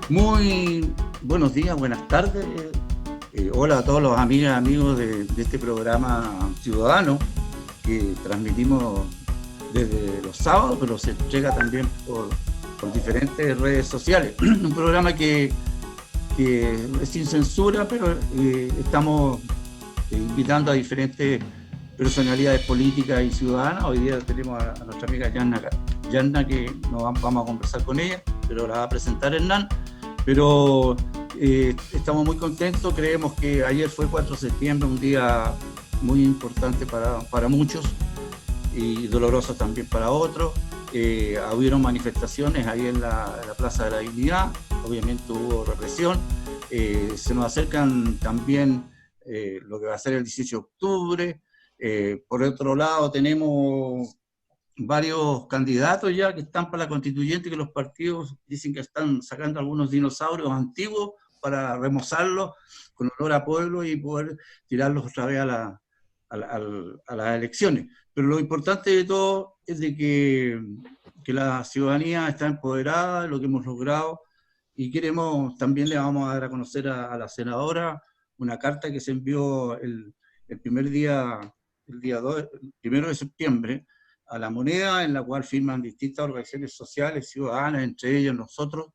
Muy buenos días, buenas tardes. Hola a todos los amigas y amigos de este programa ciudadano que transmitimos desde los sábados, pero se entrega también por diferentes redes sociales. Un programa que es sin censura, pero estamos invitando a diferentes personalidades políticas y ciudadanas. Hoy día tenemos a nuestra amiga Yanna que vamos a conversar con ella, pero la va a presentar Hernán. Pero estamos muy contentos, creemos que ayer fue 4 de septiembre, un día muy importante para muchos y doloroso también para otros. Hubieron manifestaciones ahí en la Plaza de la Dignidad, obviamente hubo represión. Se nos acercan también lo que va a ser el 18 de octubre. Por otro lado, tenemos varios candidatos ya que están para la constituyente, que los partidos dicen que están sacando algunos dinosaurios antiguos para remozarlos con olor a pueblo y poder tirarlos otra vez a las elecciones. Pero lo importante de todo es de que la ciudadanía está empoderada de lo que hemos logrado y queremos, también le vamos a dar a conocer a la senadora una carta que se envió el primer día, el día 2, el 1 de septiembre, a la moneda, en la cual firman distintas organizaciones sociales, ciudadanas, entre ellos nosotros,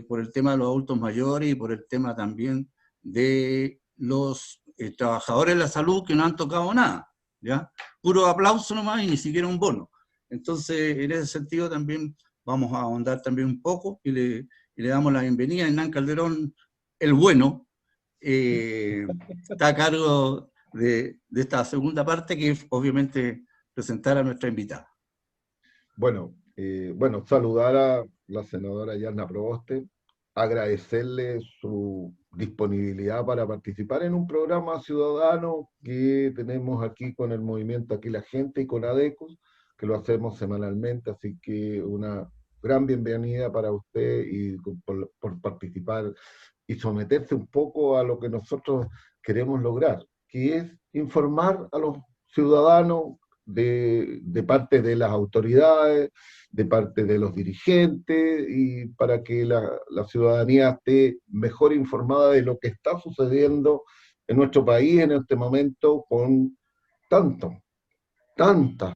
por el tema de los adultos mayores y por el tema también de los trabajadores de la salud que no han tocado nada, ¿ya? Puro aplauso nomás y ni siquiera un bono. Entonces, en ese sentido también vamos a ahondar también un poco y le damos la bienvenida a Hernán Calderón, el bueno, está a cargo de esta segunda parte, que es obviamente presentar a nuestra invitada. Bueno, saludar a la senadora Yarna Proboste, agradecerle su disponibilidad para participar en un programa ciudadano que tenemos aquí con el movimiento Aquí la Gente y con ADECOS, que lo hacemos semanalmente, así que una gran bienvenida para usted y por participar y someterse un poco a lo que nosotros queremos lograr, que es informar a los ciudadanos de parte de las autoridades, de parte de los dirigentes, y para que la ciudadanía esté mejor informada de lo que está sucediendo en nuestro país en este momento con tantas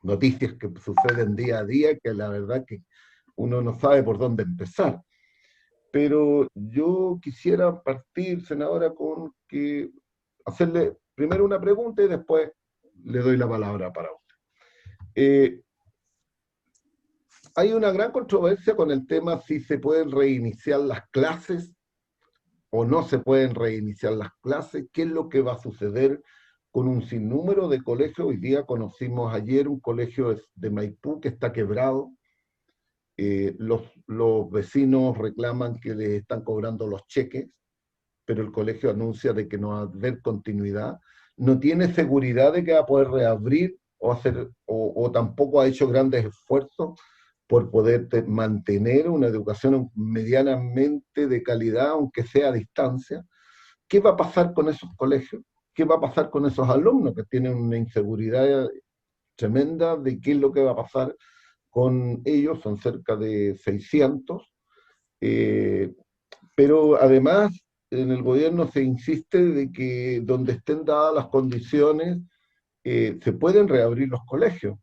noticias que suceden día a día que la verdad que uno no sabe por dónde empezar. Pero yo quisiera partir, senadora, con que hacerle primero una pregunta y después le doy la palabra para usted. Hay una gran controversia con el tema si se pueden reiniciar las clases o no se pueden reiniciar las clases, qué es lo que va a suceder con un sinnúmero de colegios. Hoy día conocimos ayer un colegio de Maipú que está quebrado. Los vecinos reclaman que les están cobrando los cheques, pero el colegio anuncia de que no va a haber continuidad. No tiene seguridad de que va a poder reabrir o tampoco ha hecho grandes esfuerzos por poder mantener una educación medianamente de calidad, aunque sea a distancia. ¿Qué va a pasar con esos colegios? ¿Qué va a pasar con esos alumnos que tienen una inseguridad tremenda de qué es lo que va a pasar con ellos? Son cerca de 600, pero además en el gobierno se insiste de que donde estén dadas las condiciones se pueden reabrir los colegios,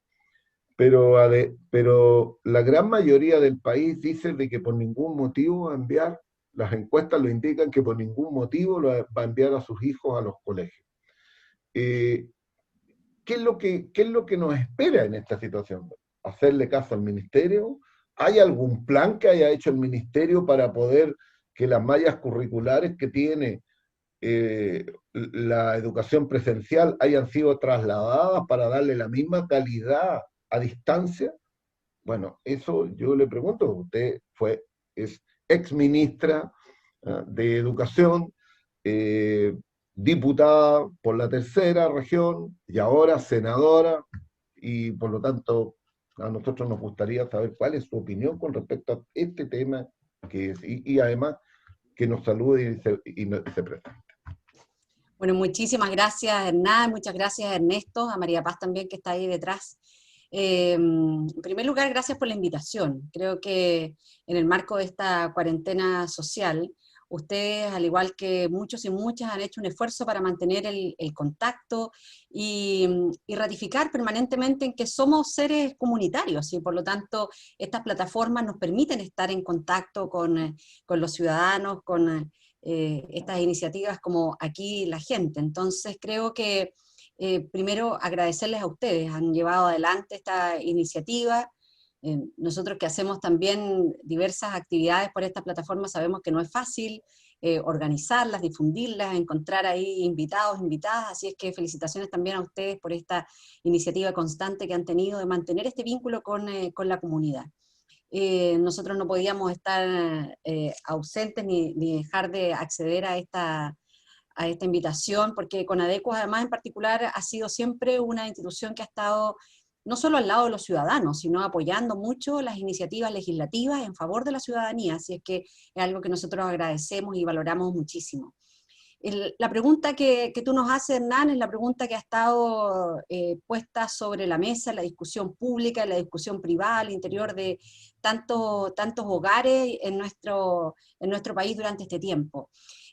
pero la gran mayoría del país dice de que por ningún motivo va a enviar, las encuestas lo indican que por ningún motivo va a enviar a sus hijos a los colegios. Eh, ¿Qué es lo que nos espera en esta situación? ¿Hacerle caso al ministerio? ¿Hay algún plan que haya hecho el ministerio para poder que las mallas curriculares que tiene la educación presencial hayan sido trasladadas para darle la misma calidad a distancia? Bueno, eso yo le pregunto, usted es ex ministra de Educación, eh, diputada por la tercera región y ahora senadora, y por lo tanto a nosotros nos gustaría saber cuál es su opinión con respecto a este tema y además que nos salude y se presente. Bueno, muchísimas gracias, Hernán, muchas gracias, Ernesto, a María Paz también, que está ahí detrás. En primer lugar, gracias por la invitación. Creo que en el marco de esta cuarentena social, ustedes, al igual que muchos y muchas, han hecho un esfuerzo para mantener el contacto y ratificar permanentemente en que somos seres comunitarios, y por lo tanto estas plataformas nos permiten estar en contacto con los ciudadanos, con estas iniciativas como Aquí la Gente. Entonces creo que primero agradecerles a ustedes, han llevado adelante esta iniciativa. Nosotros que hacemos también diversas actividades por esta plataforma sabemos que no es fácil organizarlas, difundirlas, encontrar ahí invitados, invitadas, así es que felicitaciones también a ustedes por esta iniciativa constante que han tenido de mantener este vínculo con la comunidad. Nosotros no podíamos estar ausentes ni dejar de acceder a esta invitación, porque Conadecuas además en particular ha sido siempre una institución que ha estado no solo al lado de los ciudadanos, sino apoyando mucho las iniciativas legislativas en favor de la ciudadanía, así es que es algo que nosotros agradecemos y valoramos muchísimo. La pregunta que tú nos haces, Hernán, es la pregunta que ha estado puesta sobre la mesa en la discusión pública, en la discusión privada, al interior de tantos hogares en nuestro país durante este tiempo.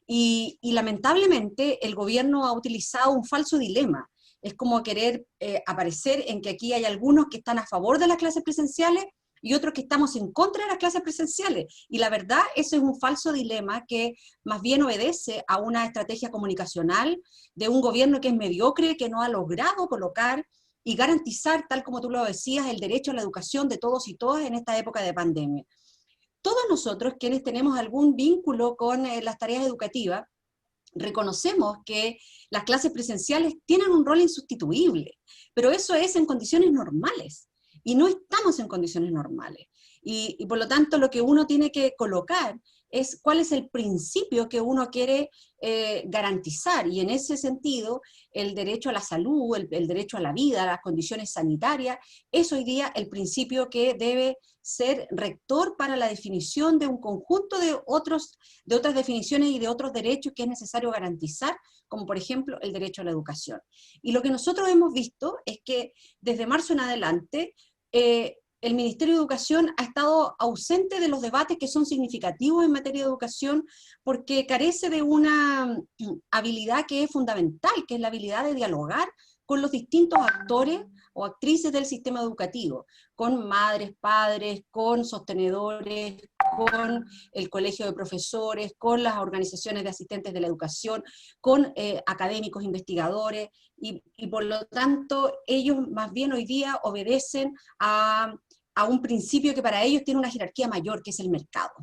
Y lamentablemente el gobierno ha utilizado un falso dilema. Es como querer aparecer en que aquí hay algunos que están a favor de las clases presenciales y otros que estamos en contra de las clases presenciales. Y la verdad, ese es un falso dilema que más bien obedece a una estrategia comunicacional de un gobierno que es mediocre, que no ha logrado colocar y garantizar, tal como tú lo decías, el derecho a la educación de todos y todas en esta época de pandemia. Todos nosotros, quienes tenemos algún vínculo con las tareas educativas, reconocemos que las clases presenciales tienen un rol insustituible, pero eso es en condiciones normales, y no estamos en condiciones normales. Y por lo tanto lo que uno tiene que colocar es cuál es el principio que uno quiere garantizar, y en ese sentido el derecho a la salud, el derecho a la vida, a las condiciones sanitarias, es hoy día el principio que debe ser rector para la definición de un conjunto de otras definiciones y de otros derechos que es necesario garantizar, como por ejemplo el derecho a la educación. Y lo que nosotros hemos visto es que desde marzo en adelante, el Ministerio de Educación ha estado ausente de los debates que son significativos en materia de educación, porque carece de una habilidad que es fundamental, que es la habilidad de dialogar con los distintos actores o actrices del sistema educativo, con madres, padres, con sostenedores, con el colegio de profesores, con las organizaciones de asistentes de la educación, con académicos, investigadores, y por lo tanto ellos más bien hoy día obedecen a un principio que para ellos tiene una jerarquía mayor, que es el mercado.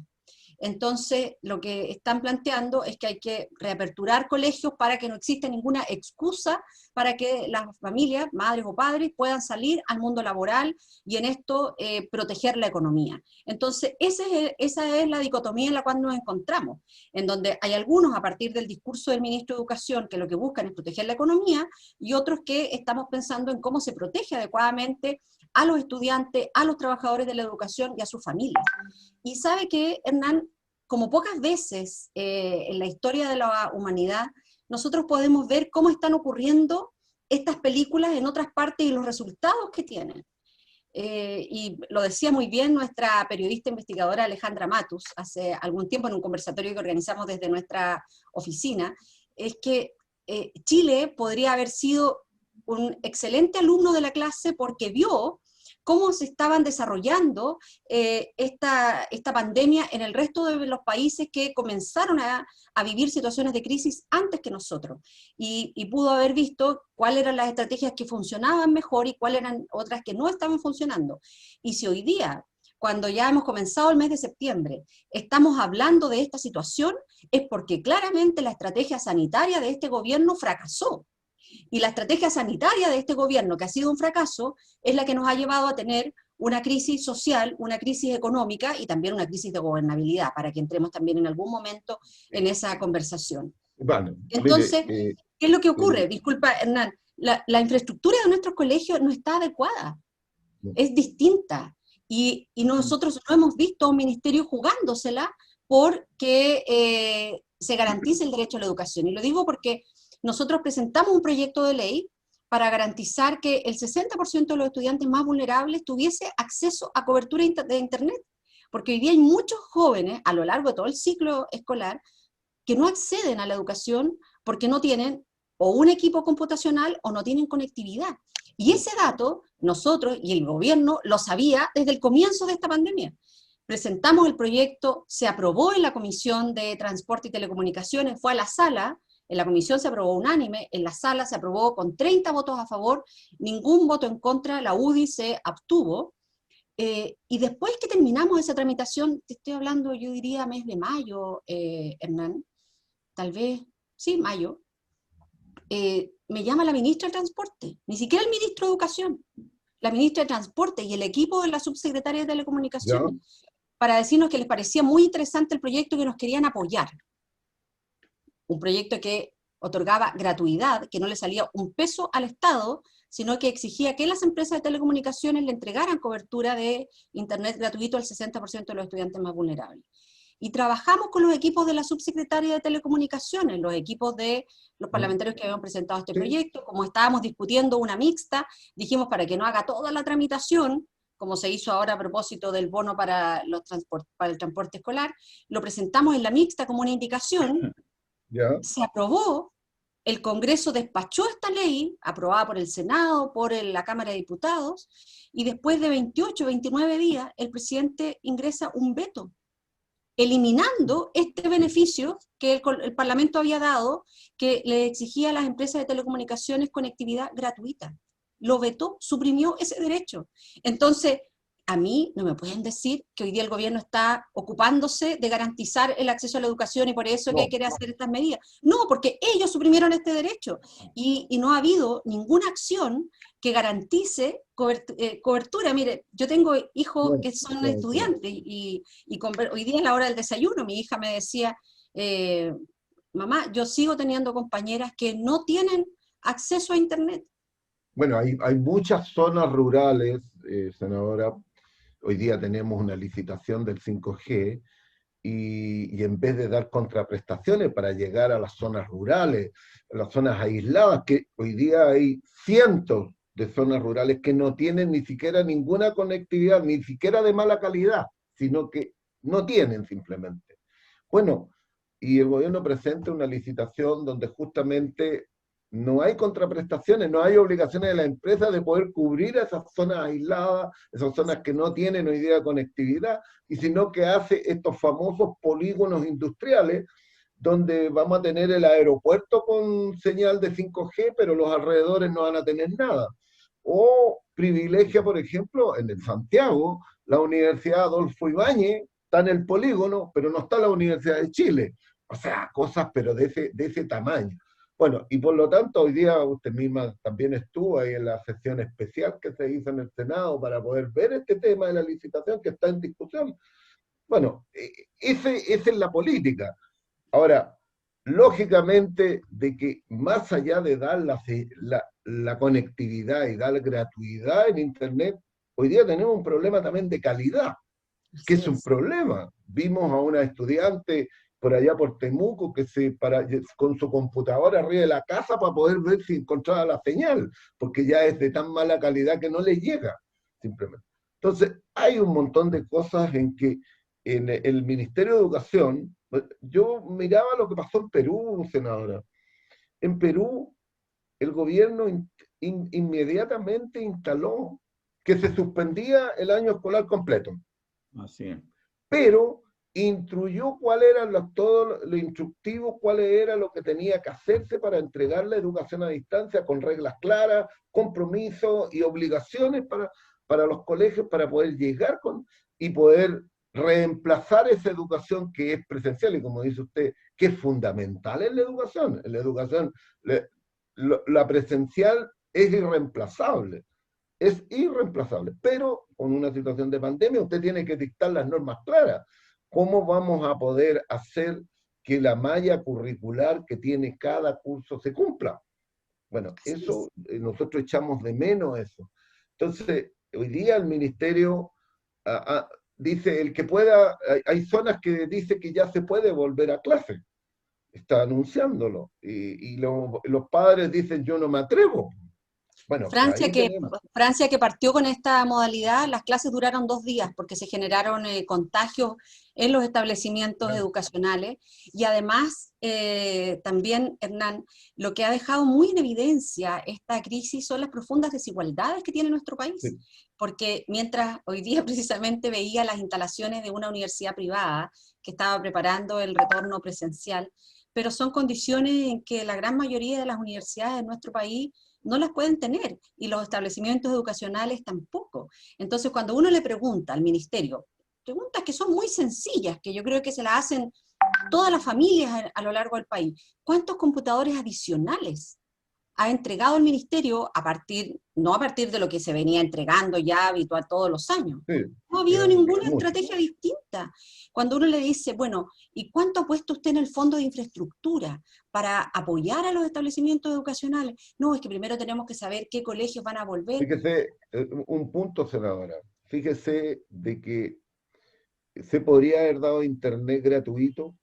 Entonces, lo que están planteando es que hay que reaperturar colegios para que no exista ninguna excusa para que las familias, madres o padres, puedan salir al mundo laboral y en esto proteger la economía. Entonces, esa es la dicotomía en la cual nos encontramos, en donde hay algunos, a partir del discurso del ministro de Educación, que lo que buscan es proteger la economía, y otros que estamos pensando en cómo se protege adecuadamente a los estudiantes, a los trabajadores de la educación y a sus familias. Y sabe que, Hernán, como pocas veces en la historia de la humanidad, nosotros podemos ver cómo están ocurriendo estas películas en otras partes y los resultados que tienen. Y lo decía muy bien nuestra periodista investigadora Alejandra Matus hace algún tiempo en un conversatorio que organizamos desde nuestra oficina, es que Chile podría haber sido un excelente alumno de la clase porque vio cómo se estaban desarrollando esta pandemia en el resto de los países que comenzaron a vivir situaciones de crisis antes que nosotros, y pudo haber visto cuáles eran las estrategias que funcionaban mejor y cuáles eran otras que no estaban funcionando. Y si hoy día, cuando ya hemos comenzado el mes de septiembre, estamos hablando de esta situación, es porque claramente la estrategia sanitaria de este gobierno fracasó. Y la estrategia sanitaria de este gobierno, que ha sido un fracaso, es la que nos ha llevado a tener una crisis social, una crisis económica y también una crisis de gobernabilidad, para que entremos también en algún momento en esa conversación. Bueno, entonces, mire, ¿qué es lo que ocurre? Disculpa, Hernán, la infraestructura de nuestros colegios no está adecuada, es distinta, y nosotros no hemos visto a un ministerio jugándosela porque se garantice el derecho a la educación. Y lo digo porque nosotros presentamos un proyecto de ley para garantizar que el 60% de los estudiantes más vulnerables tuviese acceso a cobertura de Internet. Porque hoy día hay muchos jóvenes, a lo largo de todo el ciclo escolar, que no acceden a la educación porque no tienen o un equipo computacional o no tienen conectividad. Y ese dato, nosotros y el gobierno lo sabía desde el comienzo de esta pandemia. Presentamos el proyecto, se aprobó en la Comisión de Transporte y Telecomunicaciones, fue a la sala, en la comisión se aprobó unánime, en la sala se aprobó con 30 votos a favor, ningún voto en contra, la UDI se abstuvo, y después que terminamos esa tramitación, te estoy hablando, yo diría mes de mayo, Hernán, tal vez, sí, mayo, me llama la ministra del Transporte, ni siquiera el ministro de Educación, la ministra de Transporte y el equipo de la subsecretaria de Telecomunicaciones, para decirnos que les parecía muy interesante el proyecto y que nos querían apoyar. Un proyecto que otorgaba gratuidad, que no le salía un peso al Estado, sino que exigía que las empresas de telecomunicaciones le entregaran cobertura de Internet gratuito al 60% de los estudiantes más vulnerables. Y trabajamos con los equipos de la subsecretaria de Telecomunicaciones, los equipos de los parlamentarios que habían presentado este proyecto, como estábamos discutiendo una mixta, dijimos para que no haga toda la tramitación, como se hizo ahora a propósito del bono para el transporte escolar, lo presentamos en la mixta como una indicación, se aprobó, el Congreso despachó esta ley, aprobada por el Senado, por la Cámara de Diputados, y después de 28, 29 días, el presidente ingresa un veto, eliminando este beneficio que el Parlamento había dado, que le exigía a las empresas de telecomunicaciones conectividad gratuita. Lo vetó, suprimió ese derecho. Entonces, a mí no me pueden decir que hoy día el gobierno está ocupándose de garantizar el acceso a la educación y por eso que quiere hacer estas medidas. No, porque ellos suprimieron este derecho y no ha habido ninguna acción que garantice cobertura. Mire, yo tengo hijos que son estudiantes y hoy día a la hora del desayuno mi hija me decía, mamá, yo sigo teniendo compañeras que no tienen acceso a Internet. Bueno, hay muchas zonas rurales, senadora. Hoy día tenemos una licitación del 5G y en vez de dar contraprestaciones para llegar a las zonas rurales, a las zonas aisladas, que hoy día hay cientos de zonas rurales que no tienen ni siquiera ninguna conectividad, ni siquiera de mala calidad, sino que no tienen simplemente. Bueno, y el gobierno presenta una licitación donde justamente no hay contraprestaciones, no hay obligaciones de la empresa de poder cubrir esas zonas aisladas, esas zonas que no tienen hoy día conectividad, y sino que hace estos famosos polígonos industriales, donde vamos a tener el aeropuerto con señal de 5G, pero los alrededores no van a tener nada. O privilegia, por ejemplo, en el Santiago, la Universidad Adolfo Ibáñez, está en el polígono, pero no está la Universidad de Chile. O sea, cosas pero de ese tamaño. Bueno, y por lo tanto, hoy día usted misma también estuvo ahí en la sesión especial que se hizo en el Senado para poder ver este tema de la licitación que está en discusión. Bueno, esa es la política. Ahora, lógicamente, de que más allá de dar la conectividad y dar gratuidad en Internet, hoy día tenemos un problema también de calidad, que es un problema. Vimos a una estudiante por allá por Temuco, que con su computadora arriba de la casa para poder ver si encontraba la señal, porque ya es de tan mala calidad que no le llega, simplemente. Entonces, hay un montón de cosas en que en el Ministerio de Educación, yo miraba lo que pasó en Perú, senadora. En Perú, el gobierno inmediatamente instaló que se suspendía el año escolar completo. Así es. Pero instruyó cuál era todo lo instructivo, cuál era lo que tenía que hacerse para entregar la educación a distancia con reglas claras, compromisos y obligaciones para los colegios para poder llegar y poder reemplazar esa educación que es presencial y como dice usted, que es fundamental en la educación. En la educación, la presencial es irreemplazable. Es irreemplazable, pero con una situación de pandemia usted tiene que dictar las normas claras. ¿Cómo vamos a poder hacer que la malla curricular que tiene cada curso se cumpla? Bueno, eso nosotros echamos de menos eso. Entonces, hoy día el ministerio dice, el que pueda, hay zonas que dice que ya se puede volver a clase. Está anunciándolo. Y los padres dicen, yo no me atrevo. Bueno, Francia ahí que, tenemos. Francia que partió con esta modalidad, las clases duraron 2 días porque se generaron contagios en los establecimientos Claro. educacionales y además también, Hernán, lo que ha dejado muy en evidencia esta crisis son las profundas desigualdades que tiene nuestro país, Sí, porque mientras hoy día precisamente veía las instalaciones de una universidad privada que estaba preparando el retorno presencial, pero son condiciones en que la gran mayoría de las universidades de nuestro país no las pueden tener y los establecimientos educacionales tampoco. Entonces, cuando uno le pregunta al ministerio, preguntas que son muy sencillas, que yo creo que se las hacen todas las familias a lo largo del país, ¿cuántos computadores adicionales ha entregado el ministerio no a partir de lo que se venía entregando ya habitual todos los años? sí, No ha habido ninguna mucho. estrategia distinta. Cuando uno le dice, bueno, ¿y cuánto ha puesto usted en el fondo de infraestructura para apoyar a los establecimientos educacionales? No, es que primero tenemos que saber qué colegios van a volver. Fíjese, un punto, senadora. Fíjese de que se podría haber dado internet gratuito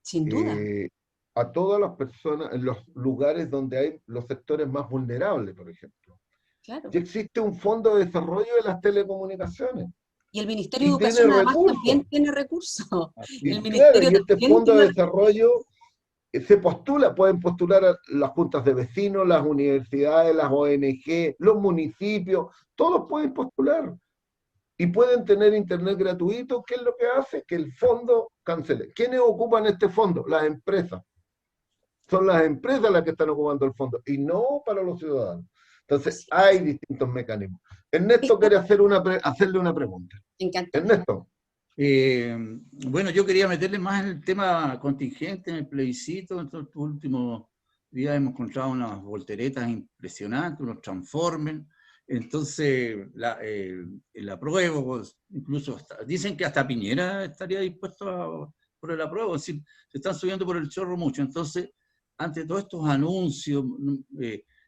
Sin duda, eh, a todas las personas en los lugares donde hay los sectores más vulnerables, por ejemplo. claro. Ya existe un fondo de desarrollo de las telecomunicaciones Y el Ministerio de y tiene Educación además recursos. también tiene recursos. El Y claro, Ministerio y este también fondo tiene de recursos. desarrollo se postula, pueden postular a las juntas de vecinos, las universidades, las ONG, los municipios, todos pueden postular y pueden tener internet gratuito. ¿Qué es lo que hace? Que el fondo cancele. ¿Quiénes ocupan este fondo? Las empresas. Son las empresas las que están ocupando el fondo y no para los ciudadanos. Entonces, Así hay es. distintos mecanismos. Ernesto Esta- quiere hacerle una pregunta. Encantada. Ernesto, Eh, bueno, yo quería meterle más en el tema contingente, en el plebiscito. En estos últimos días hemos encontrado unas volteretas impresionantes, unos transformers. Entonces, el apruebo, pues, incluso dicen que hasta Piñera estaría dispuesto por el apruebo, es decir, se están subiendo por el chorro mucho. Entonces, ante todos estos anuncios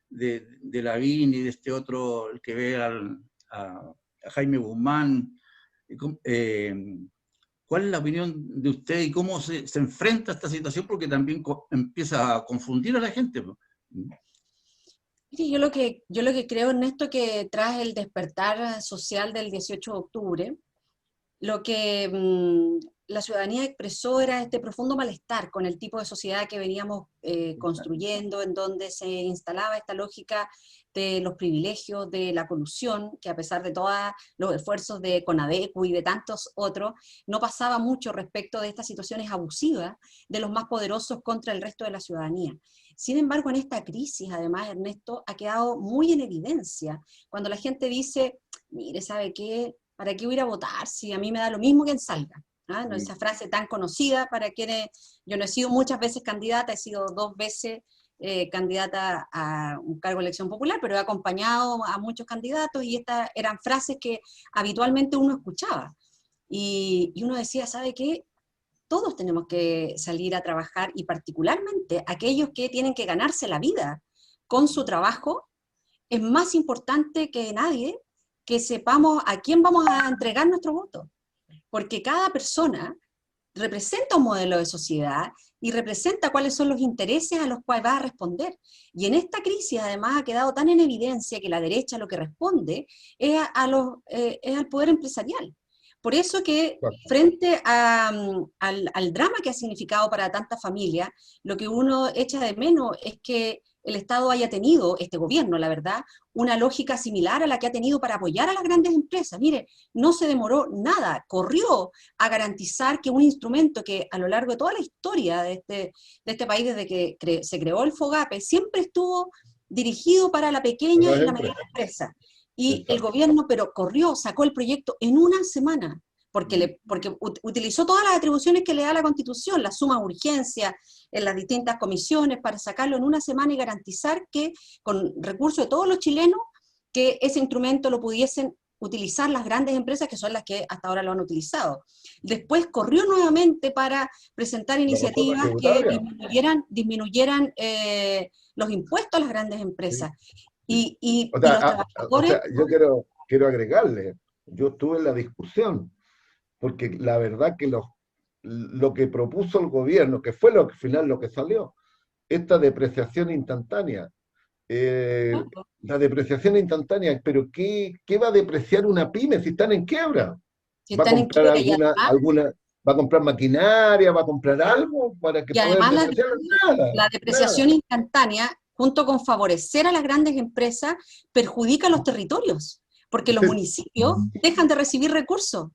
de Lavín y de este otro, el que ve a Jaime Guzmán, eh, ¿cuál es la opinión de usted y cómo se enfrenta a esta situación? Porque también empieza a confundir a la gente. Mire, yo lo que creo, Ernesto, que tras el despertar social del 18 de octubre, lo que la ciudadanía expresó era este profundo malestar con el tipo de sociedad que veníamos construyendo, en donde se instalaba esta lógica de los privilegios, de la colusión, que a pesar de todos los esfuerzos de CONADECU y de tantos otros, no pasaba mucho respecto de estas situaciones abusivas de los más poderosos contra el resto de la ciudadanía. Sin embargo, en esta crisis, además, Ernesto, ha quedado muy en evidencia cuando la gente dice, mire, ¿sabe qué? ¿Para qué voy a ir a votar si a mí me da lo mismo quien salga? ¿Ah? No, esa frase tan conocida para quienes, yo no he sido muchas veces candidata, he sido 2 veces candidata a un cargo de elección popular, pero he acompañado a muchos candidatos y estas eran frases que habitualmente uno escuchaba. Y uno decía, ¿sabe qué? Todos tenemos que salir a trabajar y particularmente aquellos que tienen que ganarse la vida con su trabajo, es más importante que nadie que sepamos a quién vamos a entregar nuestro voto, porque cada persona representa un modelo de sociedad y representa cuáles son los intereses a los cuales va a responder. Y en esta crisis además ha quedado tan en evidencia que la derecha lo que responde es, es al poder empresarial. Por eso que frente al drama que ha significado para tantas familias, lo que uno echa de menos es que el Estado haya tenido, este gobierno, la verdad, una lógica similar a la que ha tenido para apoyar a las grandes empresas. Mire, no se demoró nada, corrió a garantizar que un instrumento que a lo largo de toda la historia de este país, desde que se creó el FOGAPE, siempre estuvo dirigido para la pequeña las y la mediana empresas. empresa. Y el Exacto. gobierno, pero corrió, sacó el proyecto en una semana, porque utilizó todas las atribuciones que le da la Constitución, la suma urgencia en las distintas comisiones, para sacarlo en una semana y garantizar que, con recursos de todos los chilenos, que ese instrumento lo pudiesen utilizar las grandes empresas, que son las que hasta ahora lo han utilizado. Después corrió nuevamente para presentar La reforma iniciativas que tributaria. disminuyeran los impuestos a las grandes Sí, empresas. sí. Y los O trabajadores, sea, yo quiero agregarle, yo estuve en la discusión, porque la verdad que lo que propuso el gobierno, que fue lo que al final lo que salió, esta depreciación instantánea, La depreciación instantánea, pero ¿qué va a depreciar una pyme si están en quiebra? Si ¿Va a están en comprar quiebra y además, va a comprar maquinaria, va a comprar algo para que y poder además depreciar? Nada, la nada. depreciación instantánea, junto con favorecer a las grandes empresas, perjudica a los territorios, porque los municipios dejan de recibir recursos.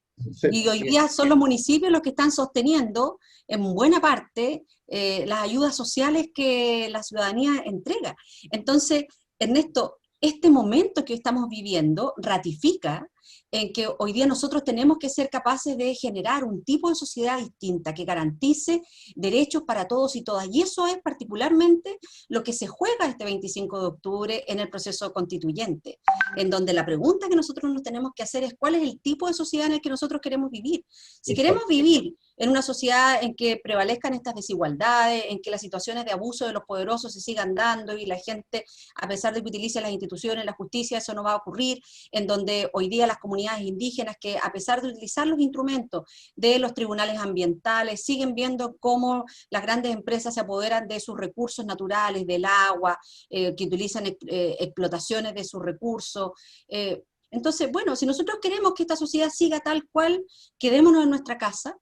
Y hoy día son los municipios los que están sosteniendo en buena parte las ayudas sociales que la ciudadanía entrega. Entonces, Ernesto, este momento que estamos viviendo ratifica en que hoy día nosotros tenemos que ser capaces de generar un tipo de sociedad distinta que garantice derechos para todos y todas. Y eso es particularmente lo que se juega este 25 de octubre en el proceso constituyente, en donde la pregunta que nosotros nos tenemos que hacer es cuál es el tipo de sociedad en el que nosotros queremos vivir. Si queremos vivir en una sociedad en que prevalezcan estas desigualdades, en que las situaciones de abuso de los poderosos se sigan dando y la gente, a pesar de que utilice las instituciones, la justicia, eso no va a ocurrir, en donde hoy día las comunidades indígenas que a pesar de utilizar los instrumentos de los tribunales ambientales, siguen viendo cómo las grandes empresas se apoderan de sus recursos naturales, del agua, que utilizan explotaciones de sus recursos. Entonces, bueno, si nosotros queremos que esta sociedad siga tal cual, quedémonos en nuestra casa,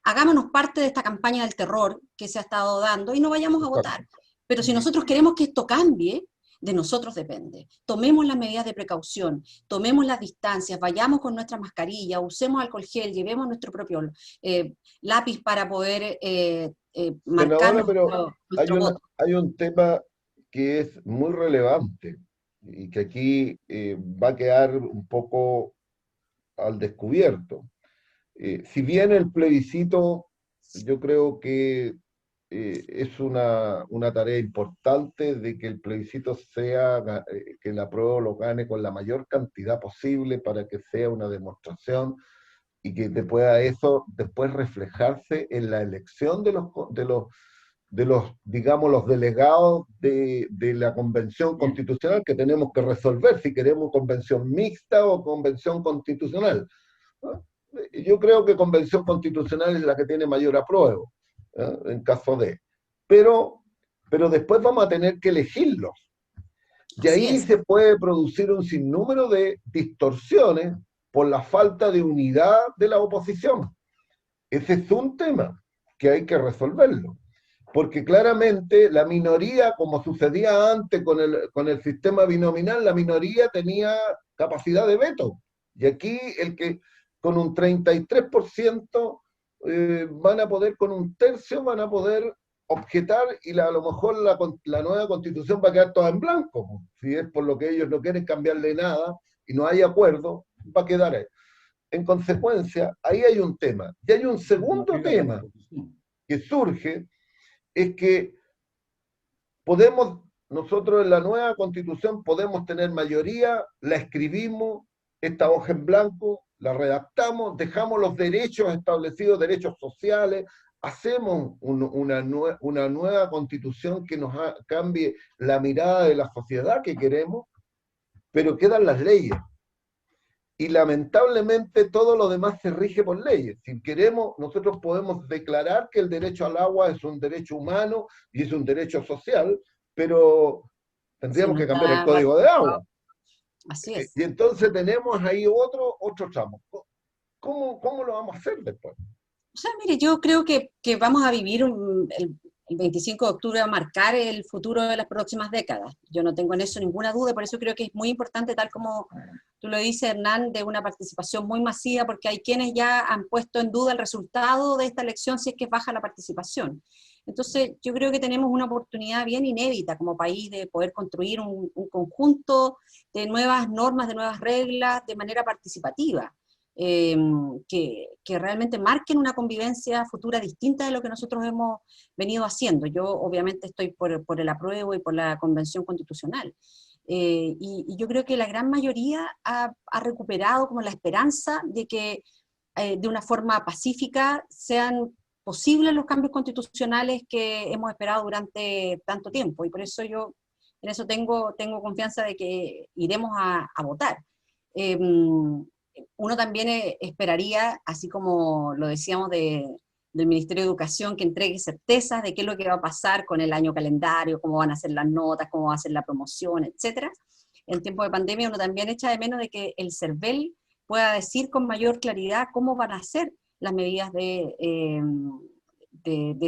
hagámonos parte de esta campaña del terror que se ha estado dando y no vayamos a votar. Pero si nosotros queremos que esto cambie, de nosotros depende. Tomemos las medidas de precaución, tomemos las distancias, vayamos con nuestra mascarilla, usemos alcohol gel, llevemos nuestro propio lápiz para poder marcar Senadora, pero nuestro voto. hay un tema que es muy relevante y que aquí va a quedar un poco al descubierto. Si bien el plebiscito, yo creo que es una tarea importante de que el plebiscito sea, que el apruebo lo gane con la mayor cantidad posible para que sea una demostración y que te pueda eso después reflejarse en la elección digamos, los delegados de la convención constitucional que tenemos que resolver si queremos convención mixta o convención constitucional, ¿no? Yo creo que convención constitucional es la que tiene mayor apruebo, ¿no? En caso de. Pero, pero después vamos a tener que elegirlos. Y Así ahí es. se puede producir un sinnúmero de distorsiones por la falta de unidad de la oposición. Ese es un tema que hay que resolverlo. Porque claramente la minoría, como sucedía antes con el sistema binominal, la minoría tenía capacidad de veto. Y aquí el que con un 33% van a poder, con un tercio van a poder objetar y a lo mejor la nueva constitución va a quedar toda en blanco. Si es por lo que ellos no quieren cambiarle nada y no hay acuerdo, va a quedar ahí. En consecuencia, ahí hay un tema. Y hay un segundo tema que surge, es que nosotros en la nueva constitución podemos tener mayoría, la escribimos, esta hoja en blanco, la redactamos, dejamos los derechos establecidos, derechos sociales, hacemos una nueva constitución que nos cambie la mirada de la sociedad que queremos, pero quedan las leyes. Y lamentablemente todo lo demás se rige por leyes. Si queremos, nosotros podemos declarar que el derecho al agua es un derecho humano y es un derecho social, pero Si tendríamos no que cambiar el está código de agua. así es. Y entonces tenemos ahí otro tramo. ¿Cómo lo vamos a hacer después? O sea, mire, yo creo que vamos a vivir el 25 de octubre, va a marcar el futuro de las próximas décadas. Yo no tengo en eso ninguna duda, por eso creo que es muy importante, tal como tú lo dices, Hernán, de una participación muy masiva, porque hay quienes ya han puesto en duda el resultado de esta elección si es que baja la participación. Entonces, yo creo que tenemos una oportunidad bien inédita como país de poder construir un conjunto de nuevas normas, de nuevas reglas, de manera participativa. Que realmente marquen una convivencia futura distinta de lo que nosotros hemos venido haciendo. Yo obviamente estoy por el apruebo y por la convención constitucional. Y yo creo que la gran mayoría ha recuperado como la esperanza de que de una forma pacífica sean posibles los cambios constitucionales que hemos esperado durante tanto tiempo. Y por eso yo en eso tengo confianza de que iremos a votar. Uno también esperaría, así como lo decíamos de del Ministerio de Educación que entregue certezas de qué es lo que va a pasar con el año calendario, cómo van a ser las notas, cómo va a ser la promoción, etcétera. En tiempo de pandemia uno también echa de menos de que el CERVEL pueda decir con mayor claridad cómo van a ser las medidas de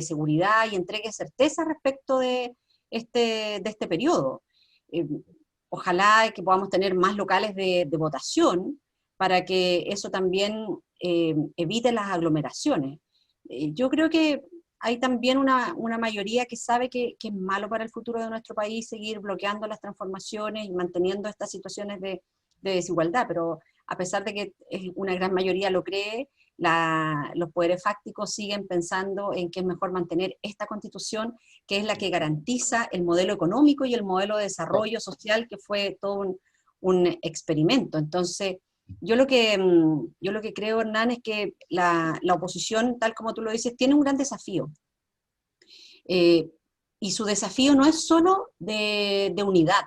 seguridad y entregue certeza respecto de este periodo. Ojalá que podamos tener más locales de votación para que eso también evite las aglomeraciones. Yo creo que hay también una mayoría que sabe que es malo para el futuro de nuestro país seguir bloqueando las transformaciones y manteniendo estas situaciones de desigualdad, pero a pesar de que una gran mayoría lo cree, los poderes fácticos siguen pensando en que es mejor mantener esta constitución, que es la que garantiza el modelo económico y el modelo de desarrollo social, que fue todo un experimento. Entonces, yo lo que creo, Hernán, es que la oposición, tal como tú lo dices, tiene un gran desafío. Y su desafío no es solo de unidad,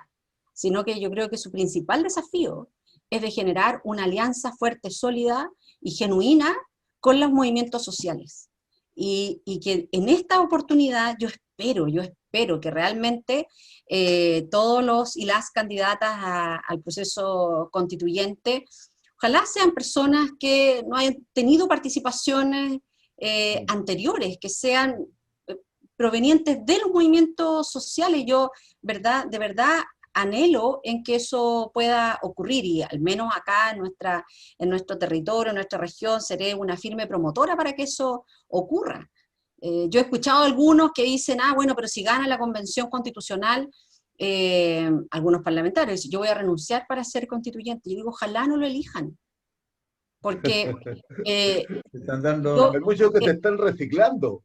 sino que yo creo que su principal desafío es de generar una alianza fuerte, sólida y genuina con los movimientos sociales. Y que en esta oportunidad yo espero que realmente todos los y las candidatas al proceso constituyente, ojalá sean personas que no hayan tenido participaciones anteriores, que sean provenientes de los movimientos sociales. Yo, de verdad, anhelo en que eso pueda ocurrir, y al menos acá en nuestro territorio, en nuestra región, seré una firme promotora para que eso ocurra. Yo he escuchado a algunos que dicen, bueno, pero si gana la Convención Constitucional, algunos parlamentarios, yo voy a renunciar para ser constituyente. Yo digo, ojalá no lo elijan, porque están dando... Hay muchos que se están reciclando.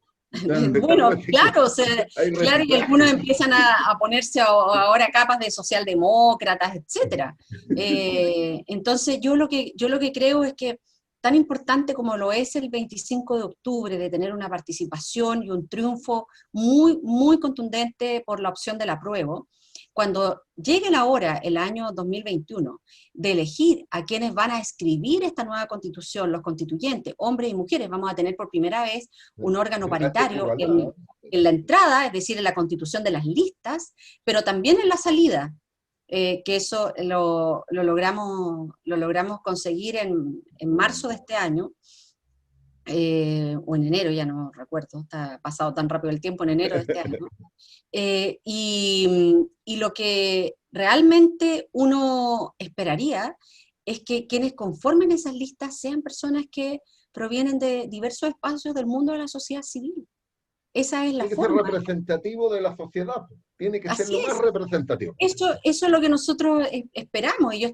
Bueno, claro, o sea, claro, y algunos empiezan a ponerse ahora capas de socialdemócratas, etcétera. Entonces yo lo que creo es que tan importante como lo es el 25 de octubre, de tener una participación y un triunfo muy, muy contundente por la opción del apruebo, cuando llegue la hora, el año 2021, de elegir a quienes van a escribir esta nueva constitución, los constituyentes, hombres y mujeres, vamos a tener por primera vez un órgano paritario en la entrada, es decir, en la constitución de las listas, pero también en la salida, que eso lo logramos conseguir en marzo de este año, o en enero, ya no recuerdo, está pasado tan rápido el tiempo, en enero de este año. Y lo que realmente uno esperaría es que quienes conformen esas listas sean personas que provienen de diversos espacios del mundo de la sociedad civil. Esa es la forma. Tiene que ser representativo de la sociedad, tiene que ser lo más representativo. Eso es lo que nosotros esperamos, y yo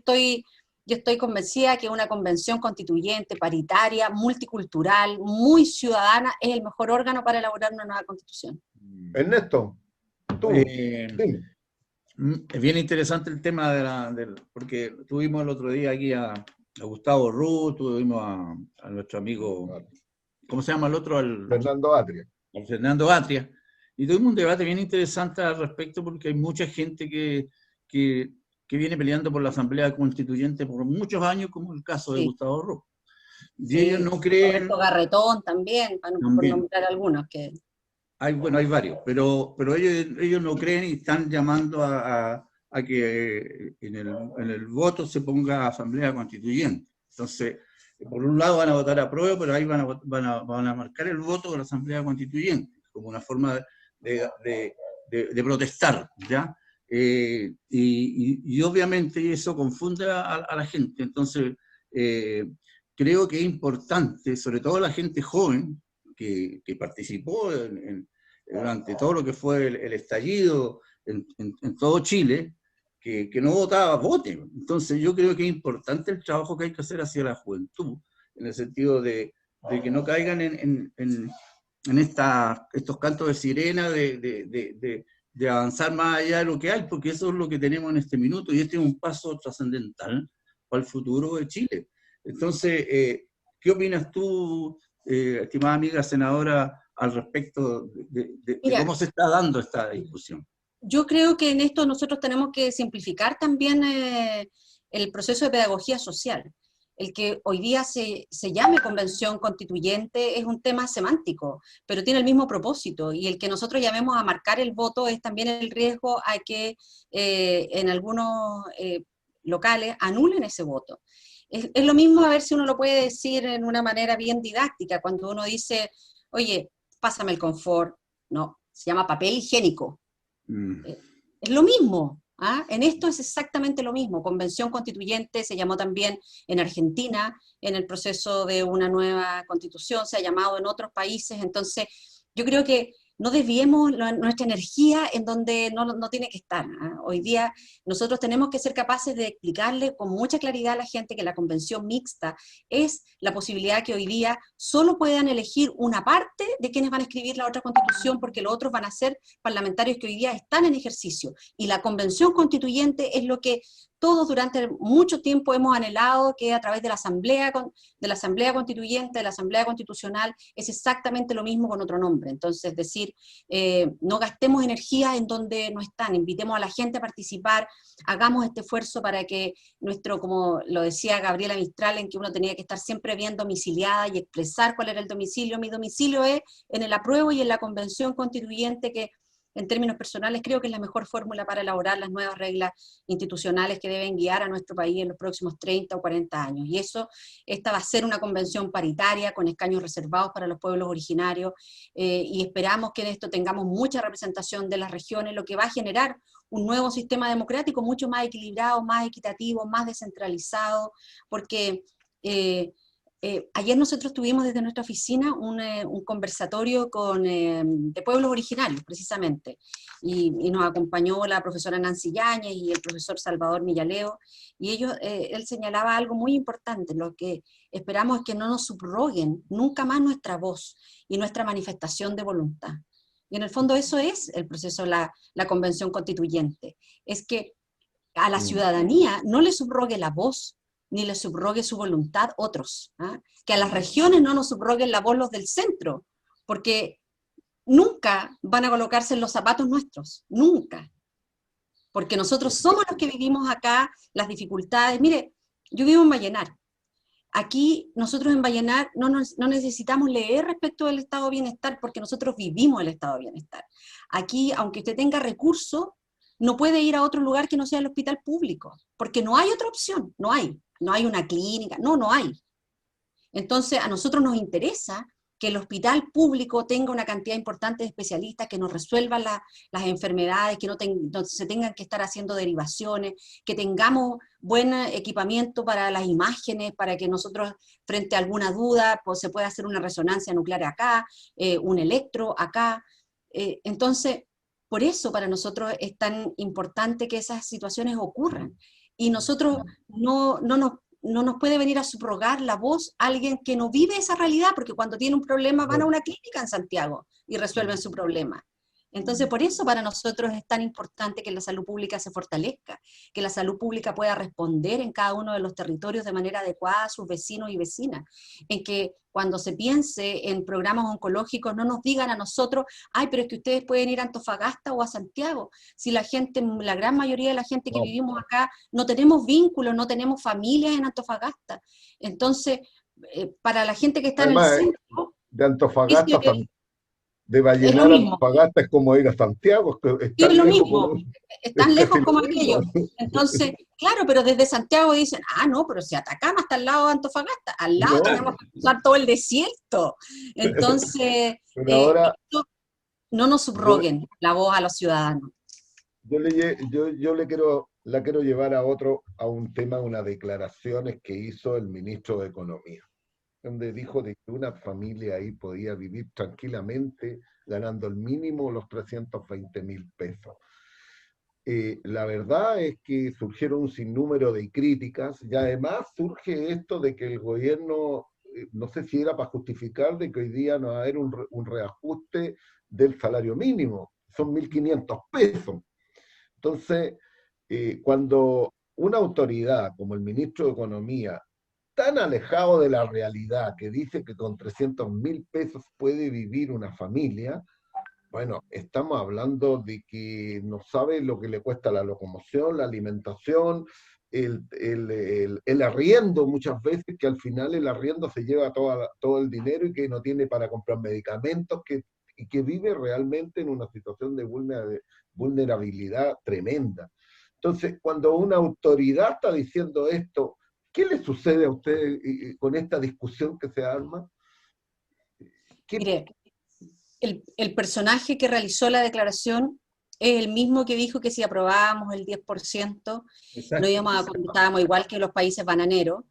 estoy convencida que una convención constituyente, paritaria, multicultural, muy ciudadana, es el mejor órgano para elaborar una nueva constitución. Ernesto, tú, dime. Es bien interesante el tema porque tuvimos el otro día aquí a Gustavo Ruz, tuvimos a nuestro amigo, ¿cómo se llama el otro? Fernando Atria. Al Fernando Atria, y tuvimos un debate bien interesante al respecto, porque hay mucha gente que viene peleando por la Asamblea Constituyente por muchos años, como el caso de Gustavo Ruz. Y ellos no creen... Roberto Garretón también, para nombrar algunos que... Hay varios, pero ellos no creen y están llamando a que en el voto se ponga Asamblea Constituyente. Entonces, por un lado van a votar a prueba, pero ahí van a marcar el voto de la Asamblea Constituyente, como una forma de protestar, ¿ya? Y obviamente eso confunde a la gente. Entonces, creo que es importante, sobre todo la gente joven, que participó durante todo lo que fue el estallido en todo Chile, que no votaba, vote. Entonces yo creo que es importante el trabajo que hay que hacer hacia la juventud, en el sentido de que no caigan en estos cantos de sirena de avanzar más allá de lo que hay, porque eso es lo que tenemos en este minuto, y este es un paso trascendental para el futuro de Chile. Entonces, ¿qué opinas tú, estimada amiga senadora, al respecto de cómo se está dando esta discusión? Yo creo que en esto nosotros tenemos que simplificar también el proceso de pedagogía social. el que hoy día se llame convención constituyente es un tema semántico, pero tiene el mismo propósito, y el que nosotros llamemos a marcar el voto es también el riesgo a que en algunos locales anulen ese voto. Es lo mismo, a ver si uno lo puede decir en una manera bien didáctica, cuando uno dice, oye, pásame el confort, no, se llama papel higiénico. Es lo mismo, ¿ah? En esto es exactamente lo mismo. Convención constituyente se llamó también en Argentina, en el proceso de una nueva constitución, se ha llamado en otros países. Entonces, yo creo que no desviemos nuestra energía en donde no tiene que estar, ¿ah? Hoy día nosotros tenemos que ser capaces de explicarle con mucha claridad a la gente que la convención mixta es la posibilidad que hoy día solo puedan elegir una parte de quienes van a escribir la otra constitución, porque los otros van a ser parlamentarios que hoy día están en ejercicio. Y la convención constituyente es lo que todos durante mucho tiempo hemos anhelado, que a través de la asamblea constituyente, de la asamblea constitucional, es exactamente lo mismo con otro nombre. Entonces, es decir, no gastemos energía en donde no están, invitemos a la gente a participar, hagamos este esfuerzo para que nuestro, como lo decía Gabriela Mistral, en que uno tenía que estar siempre bien domiciliada y expresar cuál era el domicilio. Mi domicilio es en el apruebo y en la convención constituyente, que en términos personales creo que es la mejor fórmula para elaborar las nuevas reglas institucionales que deben guiar a nuestro país en los próximos 30 o 40 años. Y esta va a ser una convención paritaria con escaños reservados para los pueblos originarios, y esperamos que en esto tengamos mucha representación de las regiones, lo que va a generar un nuevo sistema democrático mucho más equilibrado, más equitativo, más descentralizado, porque ayer nosotros tuvimos desde nuestra oficina un conversatorio de pueblos originarios, precisamente, y nos acompañó la profesora Nancy Yáñez y el profesor Salvador Millaleo, y él señalaba algo muy importante: lo que esperamos es que no nos subroguen nunca más nuestra voz y nuestra manifestación de voluntad. Y en el fondo eso es el proceso, la convención constituyente, es que a la ciudadanía no le subrogue la voz, ni le subrogue su voluntad otros, ¿ah? Que a las regiones no nos subroguen la voz los del centro, porque nunca van a colocarse en los zapatos nuestros, nunca, porque nosotros somos los que vivimos acá las dificultades. Mire, yo vivo en Vallenar. Aquí nosotros en Vallenar no necesitamos leer respecto del estado de bienestar, porque nosotros vivimos el estado de bienestar. Aquí, aunque usted tenga recursos, no puede ir a otro lugar que no sea el hospital público, porque no hay otra opción, no hay una clínica, no hay. Entonces, a nosotros nos interesa que el hospital público tenga una cantidad importante de especialistas que nos resuelvan las enfermedades, que no se tengan que estar haciendo derivaciones, que tengamos buen equipamiento para las imágenes, para que nosotros, frente a alguna duda, pues se pueda hacer una resonancia nuclear acá, un electro acá. Entonces, por eso para nosotros es tan importante que esas situaciones ocurran. Y nosotros no nos puede venir a subrogar la voz a alguien que no vive esa realidad, porque cuando tiene un problema van a una clínica en Santiago y resuelven su problema. Entonces, por eso para nosotros es tan importante que la salud pública se fortalezca, que la salud pública pueda responder en cada uno de los territorios de manera adecuada a sus vecinos y vecinas, en que cuando se piense en programas oncológicos no nos digan a nosotros, ay, pero es que ustedes pueden ir a Antofagasta o a Santiago, si la gente, la gran mayoría de la gente que vivimos acá, no tenemos vínculos, no tenemos familias en Antofagasta. Entonces, para la gente que está Además, en el centro, de Antofagasta, de es lo Vallenar a mismo. Antofagasta es como ir a Santiago, es Sí, es tan lo lejos mismo, como, es es tan casi lejos lo como mismo. aquello. Entonces, claro, pero desde Santiago dicen, no, pero si Atacama está al lado de Antofagasta, al lado No, tenemos que cruzar todo el desierto. Entonces, pero ahora no nos yo, subroguen la voz a los ciudadanos. la quiero llevar a un tema, unas declaraciones que hizo el ministro de Economía, donde dijo de que una familia ahí podía vivir tranquilamente ganando el mínimo los 320.000 pesos. La verdad es que surgieron un sinnúmero de críticas y además surge esto de que el gobierno, no sé si era para justificar de que hoy día no va a haber un reajuste del salario mínimo, son 1.500 pesos. Entonces, cuando una autoridad como el ministro de Economía, tan alejado de la realidad, que dice que con 300.000 pesos puede vivir una familia, bueno, estamos hablando de que no sabe lo que le cuesta la locomoción, la alimentación, el arriendo muchas veces, que al final el arriendo se lleva todo el dinero y que no tiene para comprar medicamentos, y que vive realmente en una situación de vulnerabilidad tremenda. Entonces, cuando una autoridad está diciendo esto, ¿qué le sucede a usted con esta discusión que se arma? Mire, el personaje que realizó la declaración es el mismo que dijo que si aprobábamos el 10%, no íbamos a estábamos igual que los países bananeros,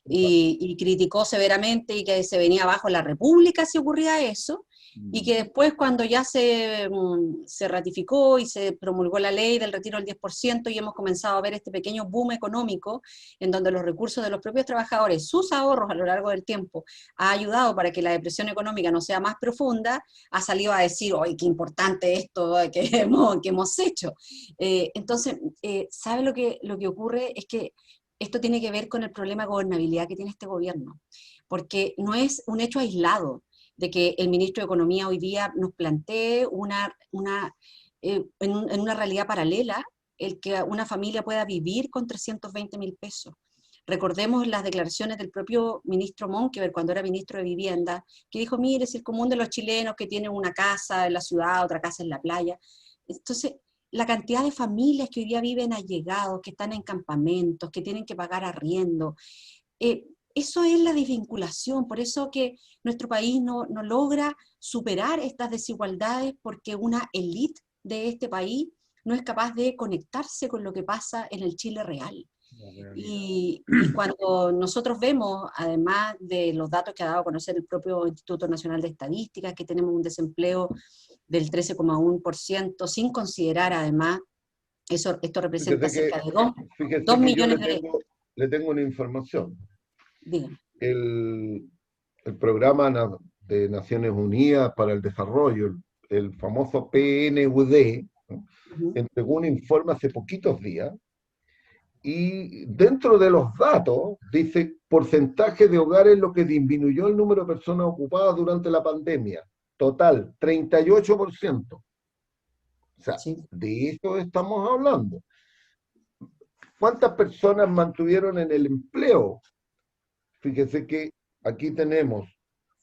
y criticó severamente y que se venía abajo la República si ocurría eso, y que después cuando ya se ratificó y se promulgó la ley del retiro del 10% y hemos comenzado a ver este pequeño boom económico en donde los recursos de los propios trabajadores, sus ahorros a lo largo del tiempo, ha ayudado para que la depresión económica no sea más profunda, ha salido a decir, ¡ay, qué importante esto que hemos hecho! Entonces, ¿sabe lo que ocurre? Es que esto tiene que ver con el problema de gobernabilidad que tiene este gobierno, porque no es un hecho aislado de que el ministro de Economía hoy día nos plantee en una realidad paralela el que una familia pueda vivir con 320.000 pesos. Recordemos las declaraciones del propio ministro Monkever cuando era ministro de Vivienda, que dijo, mire, es el común de los chilenos que tienen una casa en la ciudad, otra casa en la playa. Entonces, la cantidad de familias que hoy día viven allegados, que están en campamentos, que tienen que pagar arriendo, eso es la desvinculación, por eso que nuestro país no logra superar estas desigualdades, porque una élite de este país no es capaz de conectarse con lo que pasa en el Chile real. Y cuando nosotros vemos, además de los datos que ha dado a conocer el propio Instituto Nacional de Estadística, que tenemos un desempleo del 13,1%, sin considerar además, esto representa cerca de 2 millones de... Le tengo una información. Dígame. El programa de Naciones Unidas para el Desarrollo, el famoso PNUD, ¿no? Entregó un informe hace poquitos días, y dentro de los datos dice porcentaje de hogares en lo que disminuyó el número de personas ocupadas durante la pandemia. Total, 38%. O sea, sí, de eso estamos hablando. ¿Cuántas personas mantuvieron en el empleo? Fíjese que aquí tenemos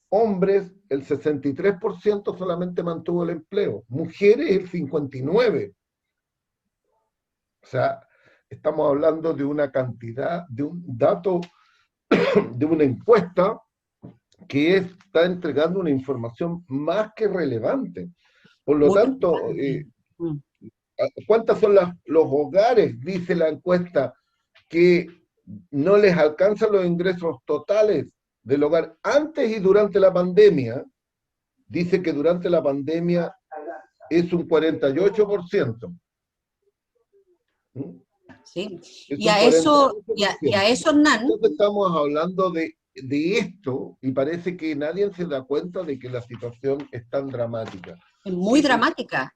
hombres, el 63% solamente mantuvo el empleo, mujeres el 59%. O sea, estamos hablando de una cantidad, de un dato, de una encuesta que está entregando una información más que relevante. Por lo tanto, ¿cuántos son los hogares, dice la encuesta, que no les alcanzan los ingresos totales del hogar antes y durante la pandemia? Dice que durante la pandemia es un 48%. Sí, y a eso, Hernán... Entonces estamos hablando de esto, y parece que nadie se da cuenta de que la situación es tan dramática. Es muy dramática,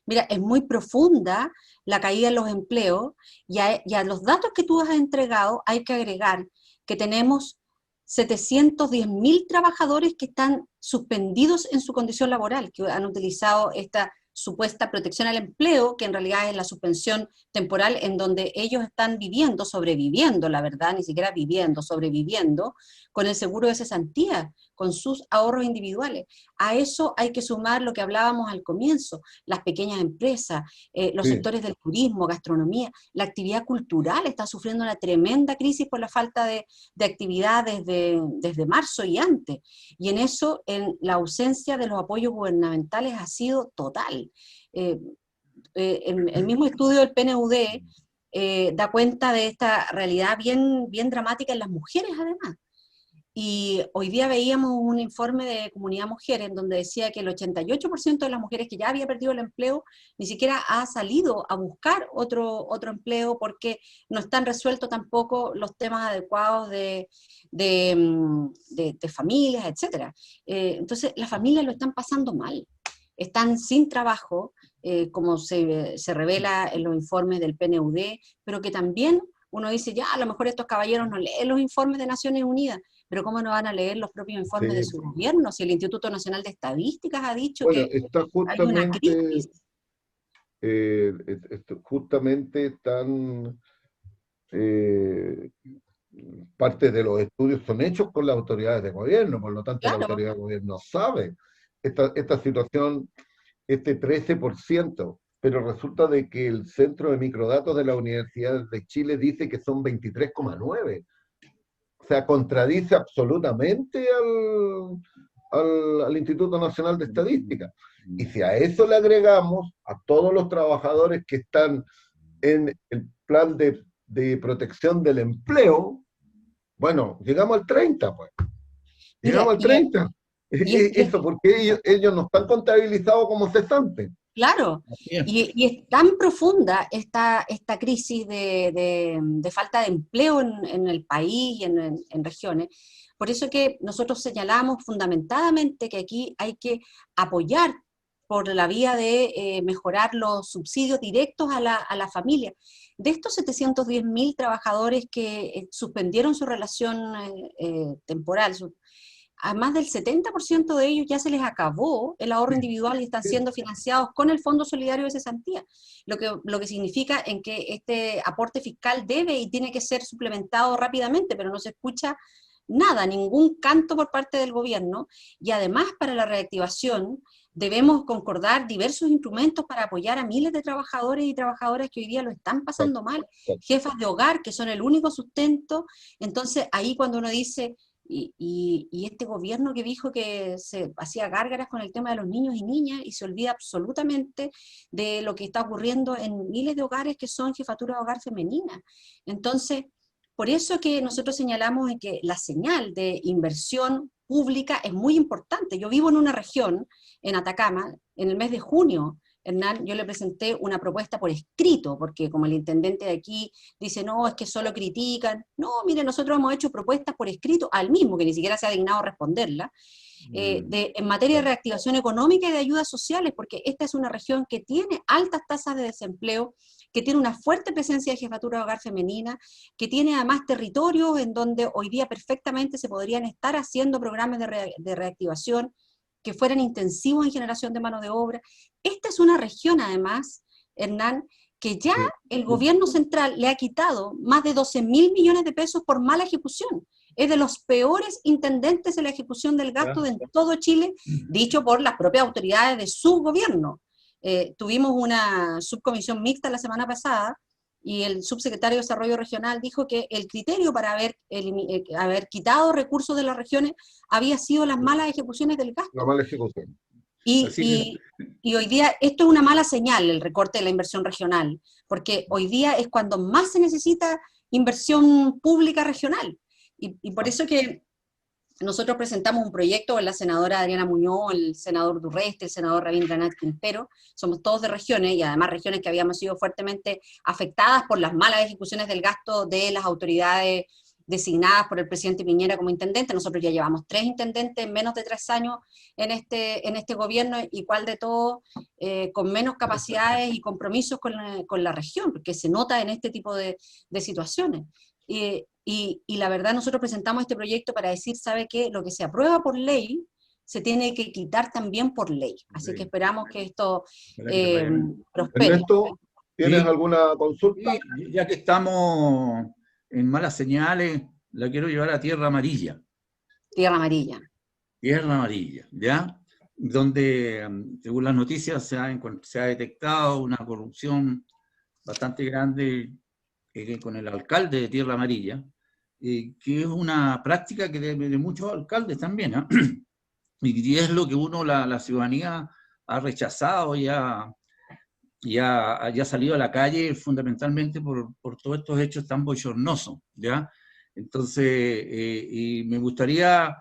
mira, es muy profunda la caída en los empleos, y a los datos que tú has entregado hay que agregar que tenemos 710.000 trabajadores que están suspendidos en su condición laboral, que han utilizado esta supuesta protección al empleo, que en realidad es la suspensión temporal en donde ellos están viviendo, sobreviviendo, la verdad, ni siquiera viviendo, sobreviviendo, con el seguro de cesantía, con sus ahorros individuales. A eso hay que sumar lo que hablábamos al comienzo, las pequeñas empresas, los sectores del turismo, gastronomía, la actividad cultural está sufriendo una tremenda crisis por la falta de actividad desde marzo y antes. Y en eso, la ausencia de los apoyos gubernamentales ha sido total. El mismo estudio del PNUD da cuenta de esta realidad bien dramática en las mujeres, además. Y hoy día veíamos un informe de Comunidad Mujer en donde decía que el 88% de las mujeres que ya había perdido el empleo ni siquiera ha salido a buscar otro empleo porque no están resueltos tampoco los temas adecuados de familias, etc. Entonces, las familias lo están pasando mal, están sin trabajo, como se revela en los informes del PNUD, pero que también uno dice, ya, a lo mejor estos caballeros no leen los informes de Naciones Unidas, pero ¿cómo no van a leer los propios informes de su gobierno? Si el Instituto Nacional de Estadísticas ha dicho que está hay una crisis. Justamente están parte de los estudios son hechos con las autoridades de gobierno, por lo tanto la Claro, autoridad de gobierno sabe esta situación, este 13%, pero resulta de que el Centro de Microdatos de la Universidad de Chile dice que son 23,9. O sea, contradice absolutamente al Instituto Nacional de Estadística. Y si a eso le agregamos a todos los trabajadores que están en el plan de protección del empleo, bueno, llegamos al 30, pues. mira, Llegamos al 30. y Eso, porque ellos no están contabilizados como cesantes. claro, y es tan profunda esta crisis de falta de empleo en el país y en regiones. Por eso que nosotros señalamos fundamentadamente que aquí hay que apoyar por la vía de mejorar los subsidios directos a la familia. De estos 710.000 trabajadores que suspendieron su relación temporal, a más del 70% de ellos ya se les acabó el ahorro individual y están siendo financiados con el Fondo Solidario de Cesantía, lo que significa en que este aporte fiscal debe y tiene que ser suplementado rápidamente, pero no se escucha nada, ningún canto por parte del gobierno, y además para la reactivación debemos concordar diversos instrumentos para apoyar a miles de trabajadores y trabajadoras que hoy día lo están pasando mal, jefas de hogar que son el único sustento. Entonces ahí cuando uno dice, y este gobierno que dijo que se hacía gárgaras con el tema de los niños y niñas y se olvida absolutamente de lo que está ocurriendo en miles de hogares que son jefaturas de hogar femeninas. Entonces, por eso que nosotros señalamos que la señal de inversión pública es muy importante. Yo vivo en una región, en Atacama, en el mes de junio, Hernán, yo le presenté una propuesta por escrito, porque como el intendente de aquí dice, no, es que solo critican. No, mire, nosotros hemos hecho propuestas por escrito al mismo, que ni siquiera se ha dignado a responderla, en materia de reactivación económica y de ayudas sociales, porque esta es una región que tiene altas tasas de desempleo, que tiene una fuerte presencia de jefatura de hogar femenina, que tiene además territorios en donde hoy día perfectamente se podrían estar haciendo programas de reactivación que fueran intensivos en generación de mano de obra. Esta es una región además, Hernán, que ya el gobierno central le ha quitado más de 12.000 millones de pesos por mala ejecución. Es de los peores intendentes en la ejecución del gasto en todo Chile, dicho por las propias autoridades de su gobierno. Tuvimos una subcomisión mixta la semana pasada y el subsecretario de Desarrollo Regional dijo que el criterio para haber quitado recursos de las regiones había sido las malas ejecuciones del gasto. La mala ejecución. Y hoy día esto es una mala señal, el recorte de la inversión regional, porque hoy día es cuando más se necesita inversión pública regional. Y por eso que nosotros presentamos un proyecto con la senadora Adriana Muñoz, el senador Durreste, el senador Rabindranath Quintero, somos todos de regiones y además regiones que habíamos sido fuertemente afectadas por las malas ejecuciones del gasto de las autoridades designadas por el presidente Piñera como intendente. Nosotros ya llevamos 3 intendentes en menos de 3 años en este gobierno, y cuál de todos con menos capacidades y compromisos con la región, porque se nota en este tipo de situaciones. Y la verdad nosotros presentamos este proyecto para decir, ¿sabe qué? Lo que se aprueba por ley se tiene que quitar también por ley. Así que esperamos que esto prospere. Ernesto, ¿tienes alguna consulta? Sí, ya que estamos en malas señales, la quiero llevar a Tierra Amarilla. Tierra Amarilla. Tierra Amarilla, ¿ya? Donde, según las noticias, se ha detectado una corrupción bastante grande con el alcalde de Tierra Amarilla, que es una práctica que de muchos alcaldes también, ¿eh? Y es lo que la ciudadanía ha rechazado y ha salido a la calle fundamentalmente por todos estos hechos tan bochornosos, ¿ya? Entonces, y me gustaría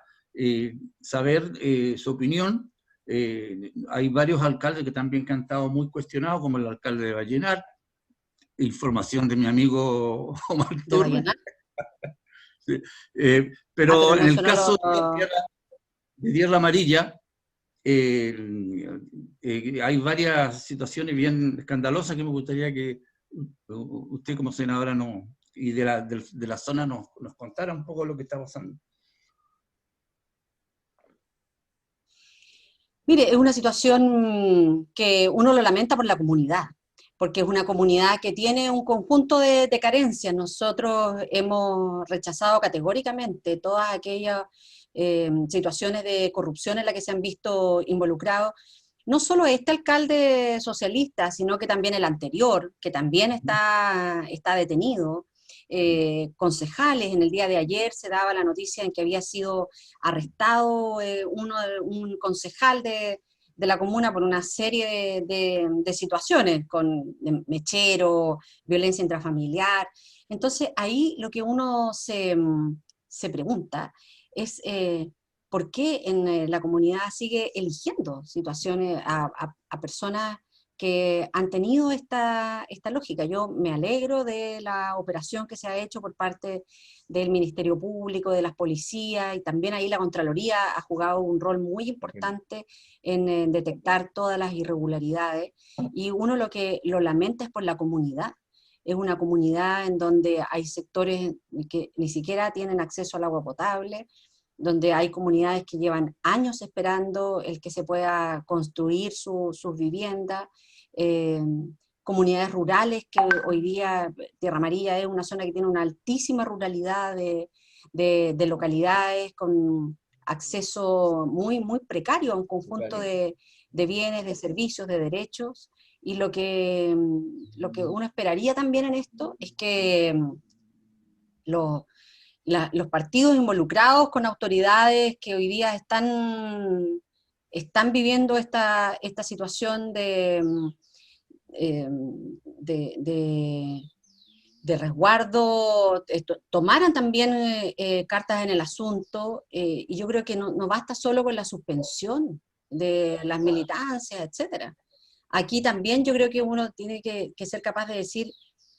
saber su opinión. Hay varios alcaldes que también han estado muy cuestionados, como el alcalde de Vallenar, información de mi amigo Omar Torres. Sí. Pero en el caso de Tierra Amarilla, hay varias situaciones bien escandalosas que me gustaría que usted como senadora y de la zona nos contara un poco lo que está pasando. Mire, es una situación que uno lo lamenta por la comunidad, porque es una comunidad que tiene un conjunto de carencias. Nosotros hemos rechazado categóricamente todas aquellas situaciones de corrupción en las que se han visto involucrados, no solo este alcalde socialista, sino que también el anterior, que también está detenido. Concejales, en el día de ayer se daba la noticia en que había sido arrestado un concejal de la comuna por una serie de situaciones, con mechero, violencia intrafamiliar. Entonces ahí lo que uno se pregunta es por qué en la comunidad sigue eligiendo situaciones a personas que han tenido esta lógica. Yo me alegro de la operación que se ha hecho por parte del Ministerio Público, de las policías, y también ahí la Contraloría ha jugado un rol muy importante en detectar todas las irregularidades, y uno lo lamenta es por la comunidad. Es una comunidad en donde hay sectores que ni siquiera tienen acceso al agua potable, donde hay comunidades que llevan años esperando el que se pueda construir sus viviendas, comunidades rurales que hoy día Tierra Amarilla es una zona que tiene una altísima ruralidad de localidades con acceso muy, muy precario a un conjunto de bienes, de servicios, de derechos, y lo que uno esperaría también en esto es que los partidos involucrados con autoridades que hoy día están viviendo esta situación eh, de, de, de resguardo, tomaran también cartas en el asunto, y yo creo que no basta solo con la suspensión de las militancias, etcétera. Aquí también yo creo que uno tiene que ser capaz de decir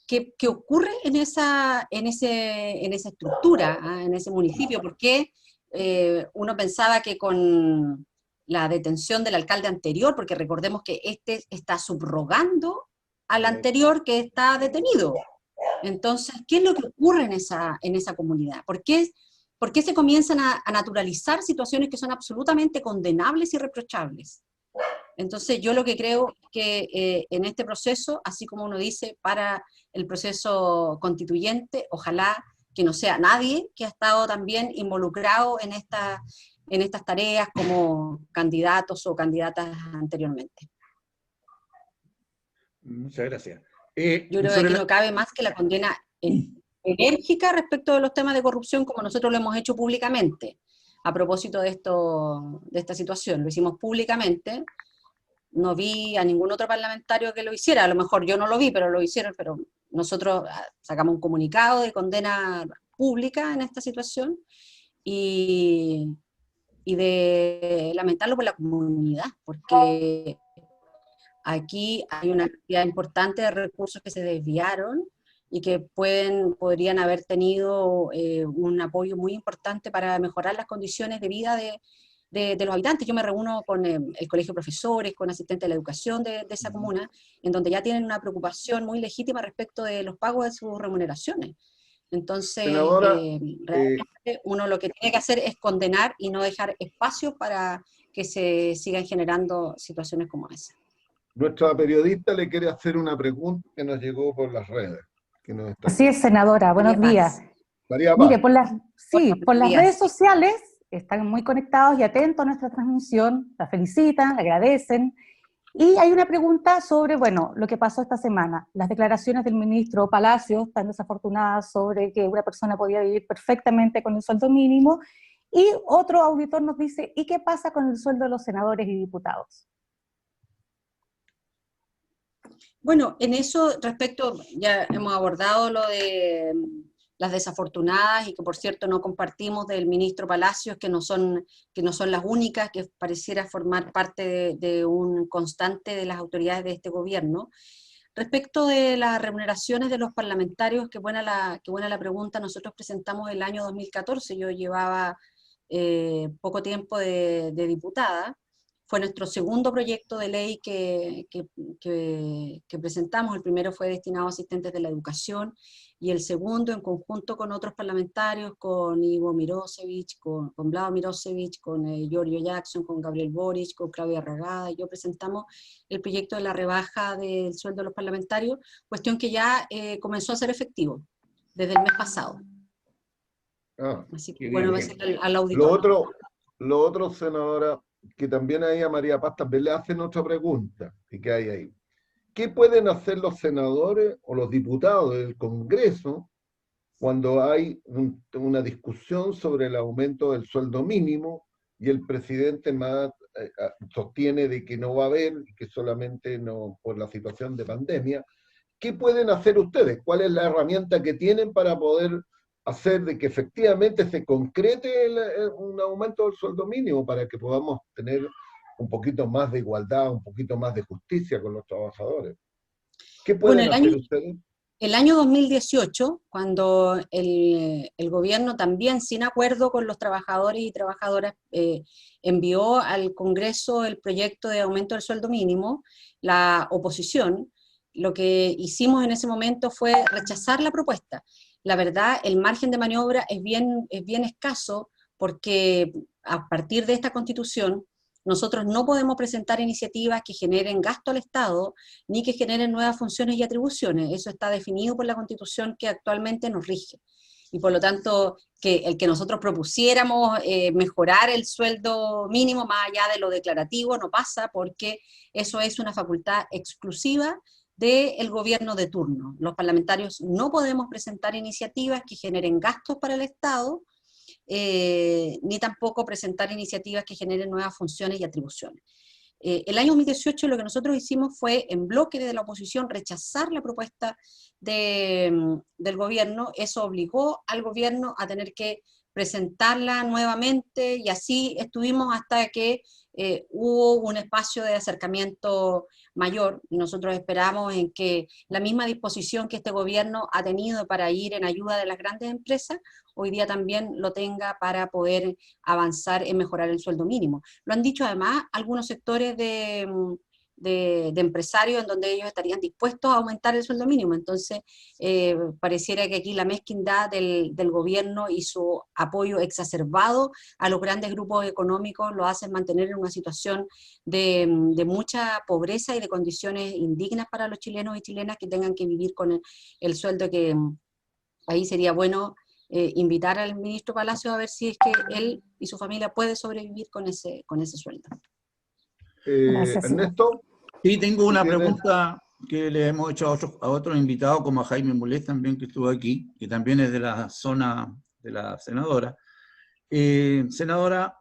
qué ocurre en esa estructura, en ese municipio, porque uno pensaba que con la detención del alcalde anterior, porque recordemos que este está subrogando al anterior que está detenido. Entonces, ¿qué es lo que ocurre en esa comunidad? ¿Por qué se comienzan a naturalizar situaciones que son absolutamente condenables y reprochables? Entonces, yo lo que creo es que en este proceso, así como uno dice, para el proceso constituyente, ojalá que no sea nadie que ha estado también involucrado en estas tareas como candidatos o candidatas anteriormente. Muchas gracias. Yo creo que aquí no cabe más que la condena enérgica respecto de los temas de corrupción, como nosotros lo hemos hecho públicamente. A propósito de esta situación, lo hicimos públicamente. No vi a ningún otro parlamentario que lo hiciera, a lo mejor yo no lo vi, pero lo hicieron, pero nosotros sacamos un comunicado de condena pública en esta situación, y de lamentarlo por la comunidad, porque aquí hay una cantidad importante de recursos que se desviaron y que podrían haber tenido un apoyo muy importante para mejorar las condiciones de vida de los habitantes. Yo me reúno con el colegio de profesores, con asistentes de la educación de esa comuna, en donde ya tienen una preocupación muy legítima respecto de los pagos de sus remuneraciones. Entonces, realmente uno lo que tiene que hacer es condenar y no dejar espacio para que se sigan generando situaciones como esa. Nuestra periodista le quiere hacer una pregunta que nos llegó por las redes. Así es, senadora, buenos días. María Paz. Mire, por las redes sociales están muy conectados y atentos a nuestra transmisión, la felicitan, la agradecen, y hay una pregunta sobre, bueno, lo que pasó esta semana, las declaraciones del ministro Palacios, tan desafortunadas, sobre que una persona podía vivir perfectamente con el sueldo mínimo, y otro auditor nos dice, ¿y qué pasa con el sueldo de los senadores y diputados? Bueno, en eso respecto ya hemos abordado lo de las desafortunadas, y que por cierto no compartimos del ministro Palacios, que no son las únicas, que pareciera formar parte de un constante de las autoridades de este gobierno. Respecto de las remuneraciones de los parlamentarios, qué buena la pregunta. Nosotros presentamos el año 2014, yo llevaba poco tiempo de diputada, Fue nuestro segundo proyecto de ley que presentamos. El primero fue destinado a asistentes de la educación y el segundo, en conjunto con otros parlamentarios, con Ivo Mirosevich, con Vlado Mirosevich, con Giorgio Jackson, con Gabriel Boric, con Claudia Ragada, y yo presentamos el proyecto de la rebaja del sueldo de los parlamentarios, cuestión que ya comenzó a ser efectivo desde el mes pasado. Así que bueno, va a ser al auditor. Lo otro, senadora, que también ahí a María Paz también le hacen otra pregunta, y que hay ahí. ¿Qué pueden hacer los senadores o los diputados del Congreso cuando hay una discusión sobre el aumento del sueldo mínimo y el presidente más sostiene de que no va a haber, que solamente no por la situación de pandemia? ¿Qué pueden hacer ustedes? ¿Cuál es la herramienta que tienen para poder hacer de que efectivamente se concrete un aumento del sueldo mínimo para que podamos tener un poquito más de igualdad, un poquito más de justicia con los trabajadores? ¿Qué pueden hacer ustedes? El año 2018, cuando el gobierno también, sin acuerdo con los trabajadores y trabajadoras, envió al Congreso el proyecto de aumento del sueldo mínimo, la oposición, lo que hicimos en ese momento fue rechazar la propuesta. La verdad, el margen de maniobra es bien escaso, porque a partir de esta Constitución, nosotros no podemos presentar iniciativas que generen gasto al Estado, ni que generen nuevas funciones y atribuciones. Eso está definido por la Constitución que actualmente nos rige. Y por lo tanto, que el que nosotros propusiéramos mejorar el sueldo mínimo más allá de lo declarativo no pasa, porque eso es una facultad exclusiva del gobierno de turno. Los parlamentarios no podemos presentar iniciativas que generen gastos para el Estado, ni tampoco presentar iniciativas que generen nuevas funciones y atribuciones. El año 2018 lo que nosotros hicimos fue, en bloque de la oposición, rechazar la propuesta del gobierno. Eso obligó al gobierno a tener que presentarla nuevamente, y así estuvimos hasta que hubo un espacio de acercamiento mayor. Nosotros esperamos en que la misma disposición que este gobierno ha tenido para ir en ayuda de las grandes empresas, hoy día también lo tenga para poder avanzar en mejorar el sueldo mínimo. Lo han dicho además algunos sectores de empresarios en donde ellos estarían dispuestos a aumentar el sueldo mínimo. Entonces, pareciera que aquí la mezquindad del gobierno y su apoyo exacerbado a los grandes grupos económicos lo hacen mantener en una situación de mucha pobreza y de condiciones indignas para los chilenos y chilenas que tengan que vivir con el sueldo que ahí sería bueno invitar al ministro Palacio a ver si es que él y su familia puede sobrevivir con ese sueldo. Ernesto. Sí, tengo una pregunta que le hemos hecho a otros invitados, como a Jaime Mulés también, que estuvo aquí, que también es de la zona de la senadora. Senadora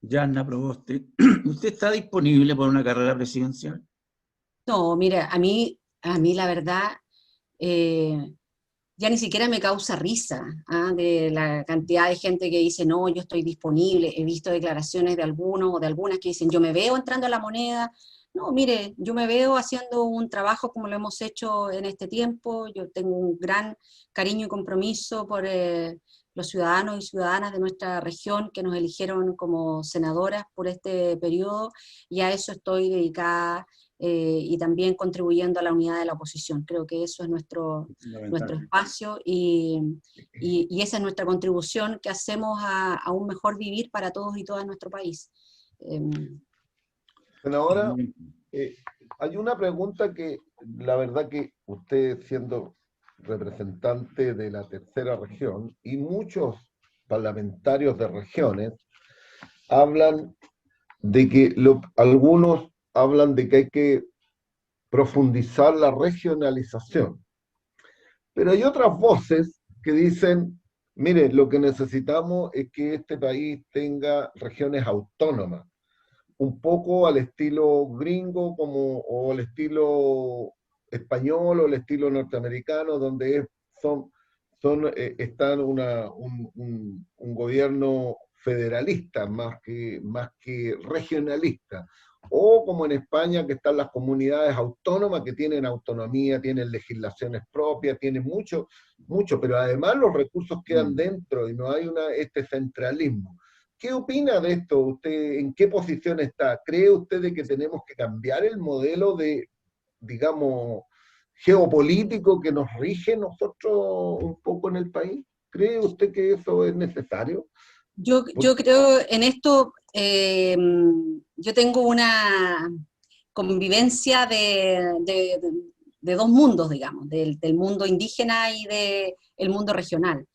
Yarna Proboste, ¿usted está disponible para una carrera presidencial? No, mira, a mí la verdad, ya ni siquiera me causa risa de la cantidad de gente que dice, no, yo estoy disponible. He visto declaraciones de algunos o de algunas que dicen, yo me veo entrando a la moneda. No, mire, yo me veo haciendo un trabajo como lo hemos hecho en este tiempo. Yo tengo un gran cariño y compromiso por los ciudadanos y ciudadanas de nuestra región que nos eligieron como senadoras por este periodo, y a eso estoy dedicada. Y también contribuyendo a la unidad de la oposición. Creo que eso es nuestro espacio, y esa es nuestra contribución que hacemos a un mejor vivir para todos y todas en nuestro país. Senadora, hay una pregunta que la verdad que usted, siendo representante de la tercera región, y muchos parlamentarios de regiones hablan de que algunos hablan de que hay que profundizar la regionalización. Pero hay otras voces que dicen, mire, lo que necesitamos es que este país tenga regiones autónomas, un poco al estilo gringo o al estilo español o el estilo norteamericano, donde están un gobierno federalista más que regionalista. O como en España, que están las comunidades autónomas que tienen autonomía, tienen legislaciones propias, tienen mucho, pero además los recursos quedan dentro y no hay este centralismo. ¿Qué opina de esto? ¿Usted en qué posición está? ¿Cree usted de que tenemos que cambiar el modelo de, digamos, geopolítico que nos rige nosotros un poco en el país? ¿Cree usted que eso es necesario? Yo creo en esto, yo tengo una convivencia de dos mundos, digamos, del mundo indígena y del mundo regional.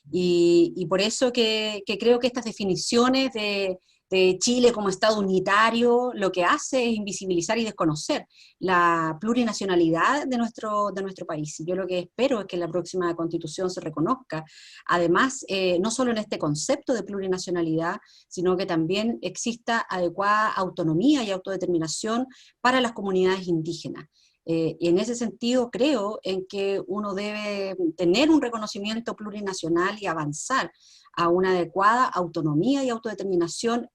Y por eso que creo que estas definiciones de Chile como Estado unitario lo que hace es invisibilizar y desconocer la plurinacionalidad de nuestro país. Y yo lo que espero es que en la próxima Constitución se reconozca, además, no solo en este concepto de plurinacionalidad, sino que también exista adecuada autonomía y autodeterminación para las comunidades indígenas. Y en ese sentido creo en que uno debe tener un reconocimiento plurinacional y avanzar a una adecuada autonomía y autodeterminación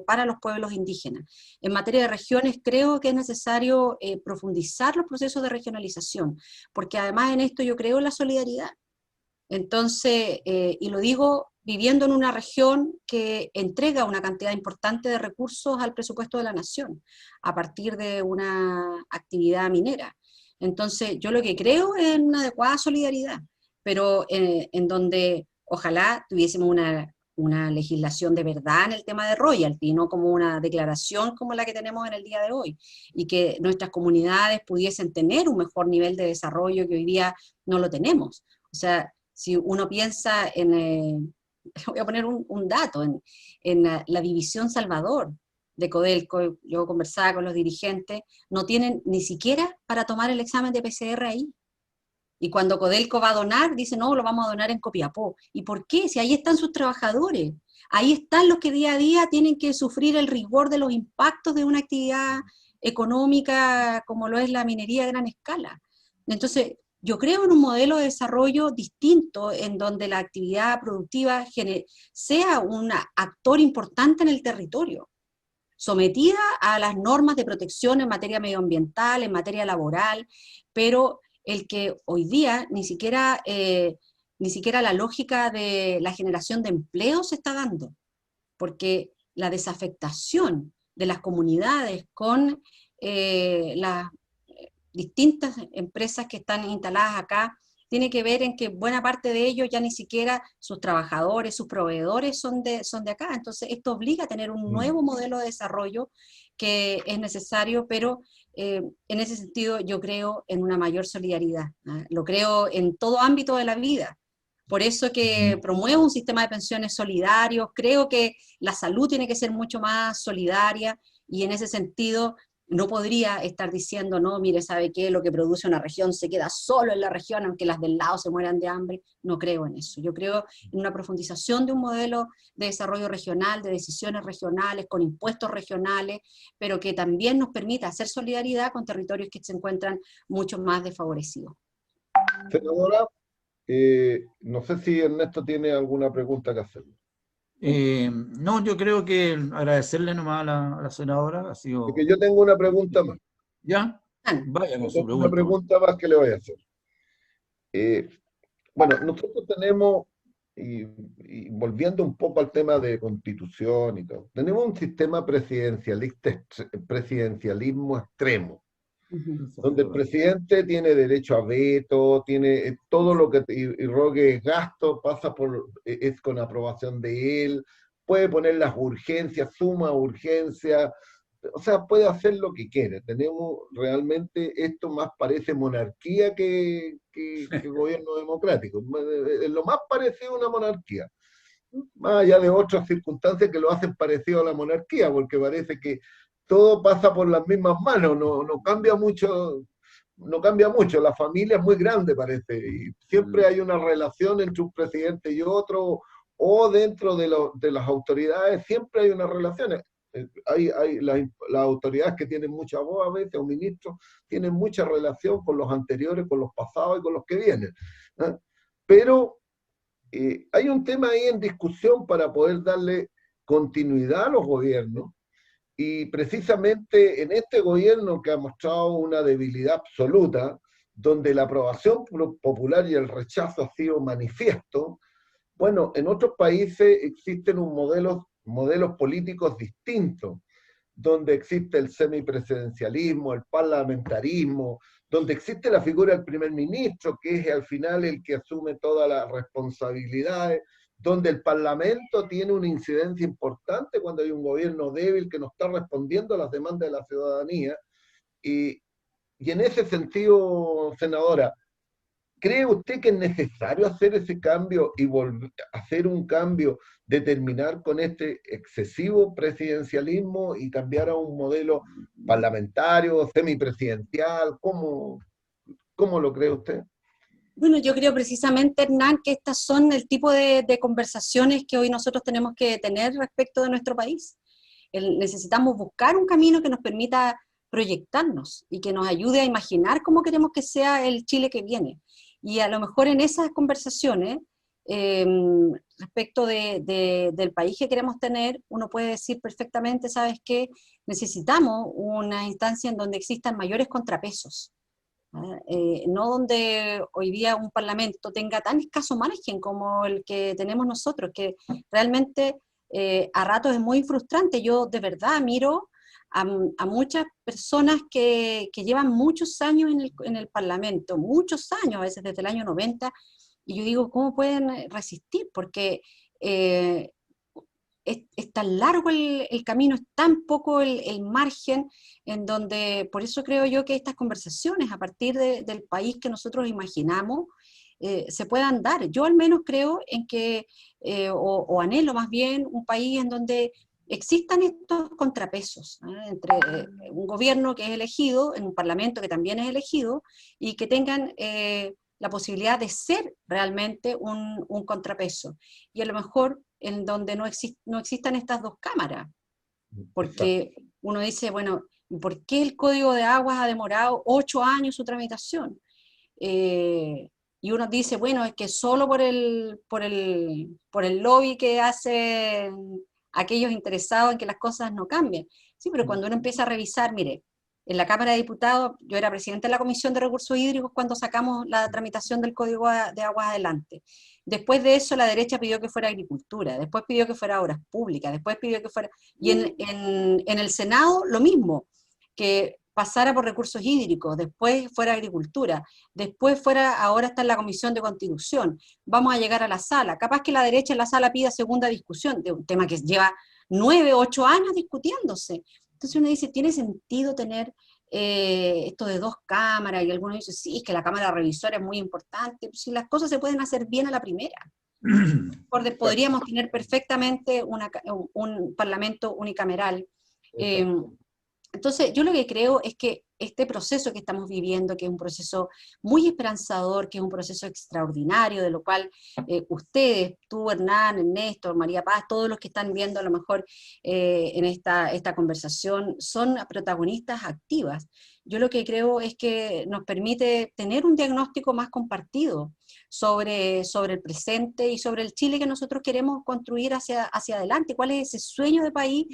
para los pueblos indígenas. En materia de regiones creo que es necesario profundizar los procesos de regionalización, porque además en esto yo creo en la solidaridad. Entonces, y lo digo viviendo en una región que entrega una cantidad importante de recursos al presupuesto de la nación, a partir de una actividad minera. Entonces, yo lo que creo es en una adecuada solidaridad, pero en donde ojalá tuviésemos una legislación de verdad en el tema de royalty, no como una declaración como la que tenemos en el día de hoy, y que nuestras comunidades pudiesen tener un mejor nivel de desarrollo que hoy día no lo tenemos. O sea, si uno piensa en, voy a poner un dato, en la división Salvador de Codelco, yo conversaba con los dirigentes, no tienen ni siquiera para tomar el examen de PCR ahí. Y cuando Codelco va a donar, dice, no, lo vamos a donar en Copiapó. ¿Y por qué? Si ahí están sus trabajadores, ahí están los que día a día tienen que sufrir el rigor de los impactos de una actividad económica como lo es la minería a gran escala. Entonces, yo creo en un modelo de desarrollo distinto en donde la actividad productiva sea un actor importante en el territorio, sometida a las normas de protección en materia medioambiental, en materia laboral, pero el que hoy día ni siquiera la lógica de la generación de empleo se está dando, porque la desafectación de las comunidades con las distintas empresas que están instaladas acá, tiene que ver en que buena parte de ellos ya ni siquiera sus trabajadores, sus proveedores son de acá. Entonces esto obliga a tener un nuevo modelo de desarrollo que es necesario, pero en ese sentido yo creo en una mayor solidaridad, ¿eh? Lo creo en todo ámbito de la vida. Por eso que promuevo un sistema de pensiones solidarios, creo que la salud tiene que ser mucho más solidaria, y en ese sentido no podría estar diciendo, no, mire, ¿sabe qué? Lo que produce una región se queda solo en la región, aunque las del lado se mueran de hambre. No creo en eso. Yo creo en una profundización de un modelo de desarrollo regional, de decisiones regionales, con impuestos regionales, pero que también nos permita hacer solidaridad con territorios que se encuentran mucho más desfavorecidos. Senadora, no sé si Ernesto tiene alguna pregunta que hacer. No, yo creo que agradecerle nomás a la senadora. Ha sido... Porque yo tengo una pregunta más. ¿Ya? Vaya con su pregunta. Una pregunta más que le voy a hacer. Bueno, nosotros tenemos, y volviendo un poco al tema de constitución y todo, tenemos un sistema presidencialismo extremo, donde el presidente tiene derecho a veto, tiene todo lo que irrogue gasto, es con aprobación de él, puede poner las urgencias, suma urgencia, o sea, puede hacer lo que quiere. Tenemos realmente, esto más parece monarquía que gobierno democrático, es lo más parecido a una monarquía, más allá de otras circunstancias que lo hacen parecido a la monarquía, porque parece que todo pasa por las mismas manos, no cambia mucho, la familia es muy grande parece, y siempre hay una relación entre un presidente y otro, o dentro de las autoridades siempre hay una relación. Hay las autoridades que tienen mucha voz a veces, o ministros, tienen mucha relación con los anteriores, con los pasados y con los que vienen, ¿eh? Pero hay un tema ahí en discusión para poder darle continuidad a los gobiernos, y precisamente en este gobierno que ha mostrado una debilidad absoluta, donde la aprobación popular y el rechazo ha sido manifiesto, Bueno, en otros países existen modelos políticos distintos, donde existe el semipresidencialismo, el parlamentarismo, donde existe la figura del primer ministro, que es al final el que asume todas las responsabilidades, donde el Parlamento tiene una incidencia importante cuando hay un gobierno débil que no está respondiendo a las demandas de la ciudadanía. Y en ese sentido, senadora, ¿cree usted que es necesario hacer ese cambio y hacer un cambio de terminar con este excesivo presidencialismo y cambiar a un modelo parlamentario, semipresidencial? ¿Cómo lo cree usted? Bueno, yo creo precisamente, Hernán, que estas son el tipo de conversaciones que hoy nosotros tenemos que tener respecto de nuestro país. Necesitamos buscar un camino que nos permita proyectarnos y que nos ayude a imaginar cómo queremos que sea el Chile que viene. Y a lo mejor en esas conversaciones, respecto del país que queremos tener, uno puede decir perfectamente, ¿sabes qué? Necesitamos una instancia en donde existan mayores contrapesos. No donde hoy día un parlamento tenga tan escaso margen como el que tenemos nosotros, que realmente a ratos es muy frustrante. Yo de verdad miro a muchas personas que llevan muchos años en el Parlamento, muchos años, a veces desde el año 90, y yo digo, ¿cómo pueden resistir? Porque es tan largo el camino, es tan poco el margen, en donde, por eso creo yo que estas conversaciones a partir del país que nosotros imaginamos, se puedan dar. Yo al menos creo en que, o anhelo más bien, un país en donde existan estos contrapesos, entre un gobierno que es elegido, en un parlamento que también es elegido, y que tengan la posibilidad de ser realmente un contrapeso. Y a lo mejor en donde no existan estas dos cámaras, porque uno dice, bueno, ¿por qué el Código de Aguas ha demorado 8 años su tramitación? Y uno dice, bueno, es que solo por el lobby que hacen aquellos interesados en que las cosas no cambien. Sí, pero cuando uno empieza a revisar, mire, en la Cámara de Diputados, yo era presidente de la Comisión de Recursos Hídricos cuando sacamos la tramitación del Código de Aguas adelante. Después de eso, la derecha pidió que fuera agricultura, después pidió que fuera obras públicas, después pidió que fuera... Y en el Senado, lo mismo, que pasara por recursos hídricos, después fuera agricultura, después fuera, ahora está en la Comisión de Constitución, vamos a llegar a la sala, capaz que la derecha en la sala pida segunda discusión de un tema que lleva 9, 8 años discutiéndose. Entonces uno dice, ¿tiene sentido tener esto de 2 cámaras? Y algunos dicen, sí, es que la cámara revisora es muy importante, si las cosas se pueden hacer bien a la primera. Podríamos tener perfectamente un parlamento unicameral. Entonces, yo lo que creo es que este proceso que estamos viviendo, que es un proceso muy esperanzador, que es un proceso extraordinario, de lo cual ustedes, tú, Hernán, Néstor, María Paz, todos los que están viendo a lo mejor en esta conversación, son protagonistas activas. Yo lo que creo es que nos permite tener un diagnóstico más compartido sobre el presente y sobre el Chile que nosotros queremos construir hacia adelante. ¿Cuál es ese sueño de país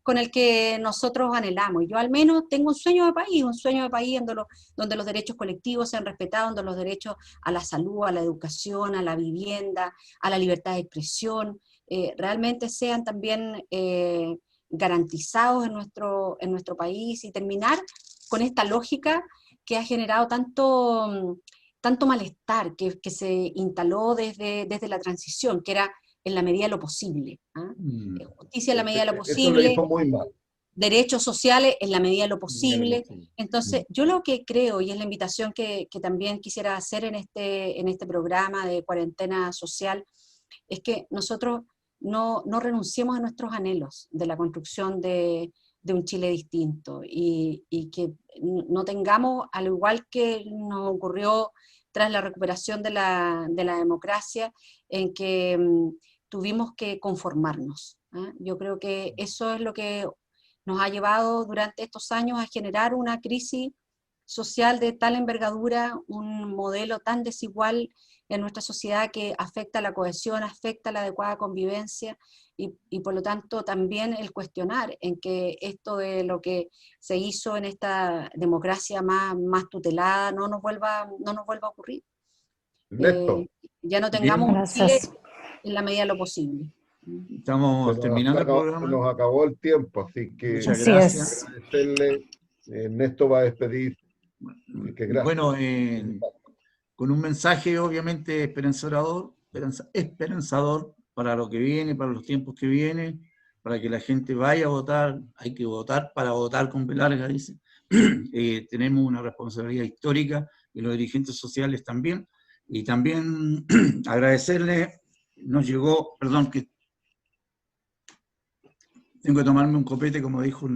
con el que nosotros anhelamos? Yo al menos tengo un sueño de país donde los derechos colectivos sean respetados, donde los derechos a la salud, a la educación, a la vivienda, a la libertad de expresión, realmente sean también garantizados en nuestro país, y terminar con esta lógica que ha generado tanto malestar, que se instaló desde la transición, que era en la medida de lo posible. Justicia en la medida de lo posible. Eso lo hizo muy mal. Derechos sociales en la medida de lo posible. Entonces, yo lo que creo, y es la invitación que también quisiera hacer en este programa de cuarentena social, es que nosotros no renunciemos a nuestros anhelos de la construcción de un Chile distinto, y que no tengamos, al igual que nos ocurrió tras la recuperación de la democracia, en que tuvimos que conformarnos. Yo creo que eso es lo que nos ha llevado durante estos años a generar una crisis social de tal envergadura, un modelo tan desigual en nuestra sociedad que afecta a la cohesión, afecta a la adecuada convivencia, y por lo tanto también el cuestionar en que esto de lo que se hizo en esta democracia más tutelada no nos vuelva a ocurrir. Néstor, Ya no tengamos un Chile en la medida de lo posible. Estamos terminando el programa. Se nos acabó el tiempo, así que muchas gracias. Agradecerle. Ernesto va a despedir. Bueno, con un mensaje obviamente esperanzador para lo que viene, para los tiempos que vienen, para que la gente vaya a votar. Hay que votar para votar con B larga, dice. Tenemos una responsabilidad histórica y los dirigentes sociales también. Y también agradecerle, nos llegó, perdón, que tengo que tomarme un copete, como dijo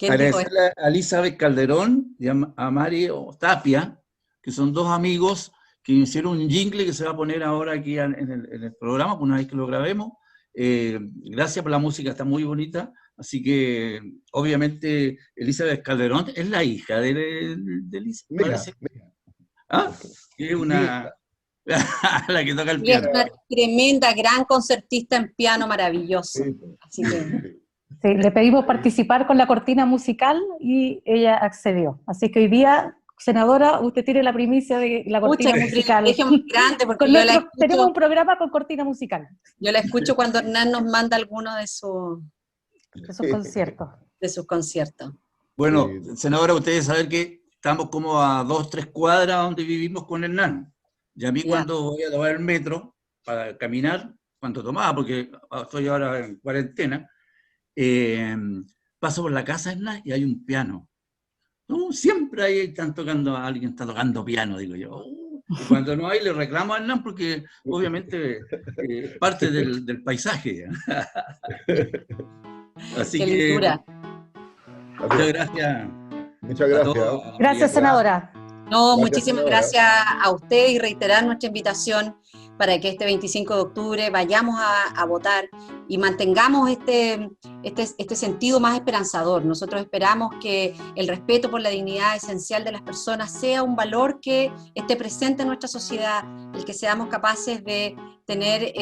agradecerle a Elizabeth Calderón y a Mario Tapia, que son dos amigos que hicieron un jingle que se va a poner ahora aquí en el programa, una vez que lo grabemos. Gracias por la música, está muy bonita. Así que, obviamente, Elizabeth Calderón es la hija de Elizabeth. ¿Ah? Es una... la que toca el piano. Es una tremenda, gran concertista en piano, maravilloso. Así que... Sí, le pedimos participar con la cortina musical y ella accedió. Así que hoy día, senadora, usted tiene la primicia de la cortina musical. Muy grande porque tenemos un programa con cortina musical. Yo la escucho cuando Hernán nos manda alguno de sus conciertos. De sus conciertos. Bueno, senadora, ustedes saben que estamos como a 2-3 cuadras donde vivimos con Hernán. Y a mí cuando voy a tomar el metro para caminar, cuando tomaba, porque estoy ahora en cuarentena, paso por la casa y hay un piano. No, siempre ahí alguien está tocando piano, digo yo. Y cuando no hay, le reclamo a Hernán porque obviamente es parte del paisaje. Así que muchas gracias. Muchas gracias. Gracias, senadora. No, muchísimas gracias a usted y reiterar nuestra invitación para que este 25 de octubre vayamos a votar y mantengamos este sentido más esperanzador. Nosotros esperamos que el respeto por la dignidad esencial de las personas sea un valor que esté presente en nuestra sociedad, el que seamos capaces de tener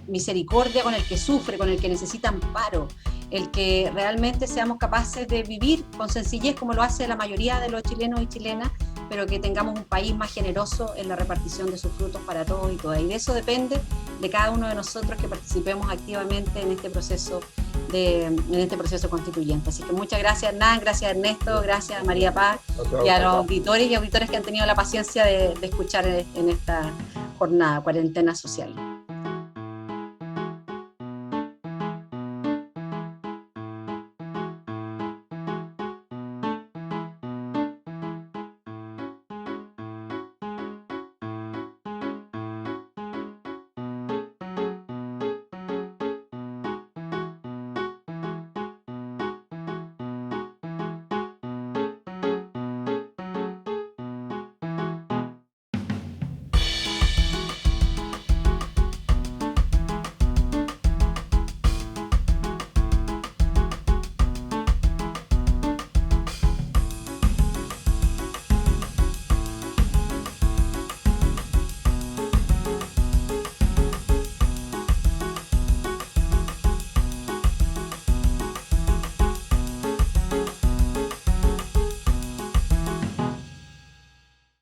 misericordia con el que sufre, con el que necesita amparo, el que realmente seamos capaces de vivir con sencillez como lo hace la mayoría de los chilenos y chilenas, pero que tengamos un país más generoso en la repartición de sus frutos para todos y todas. Y de eso depende de cada uno de nosotros que participemos activamente en este proceso constituyente. Así que muchas gracias, Hernán, gracias Ernesto, gracias a María Paz y a los auditores y auditores que han tenido la paciencia de escuchar en esta jornada, cuarentena social.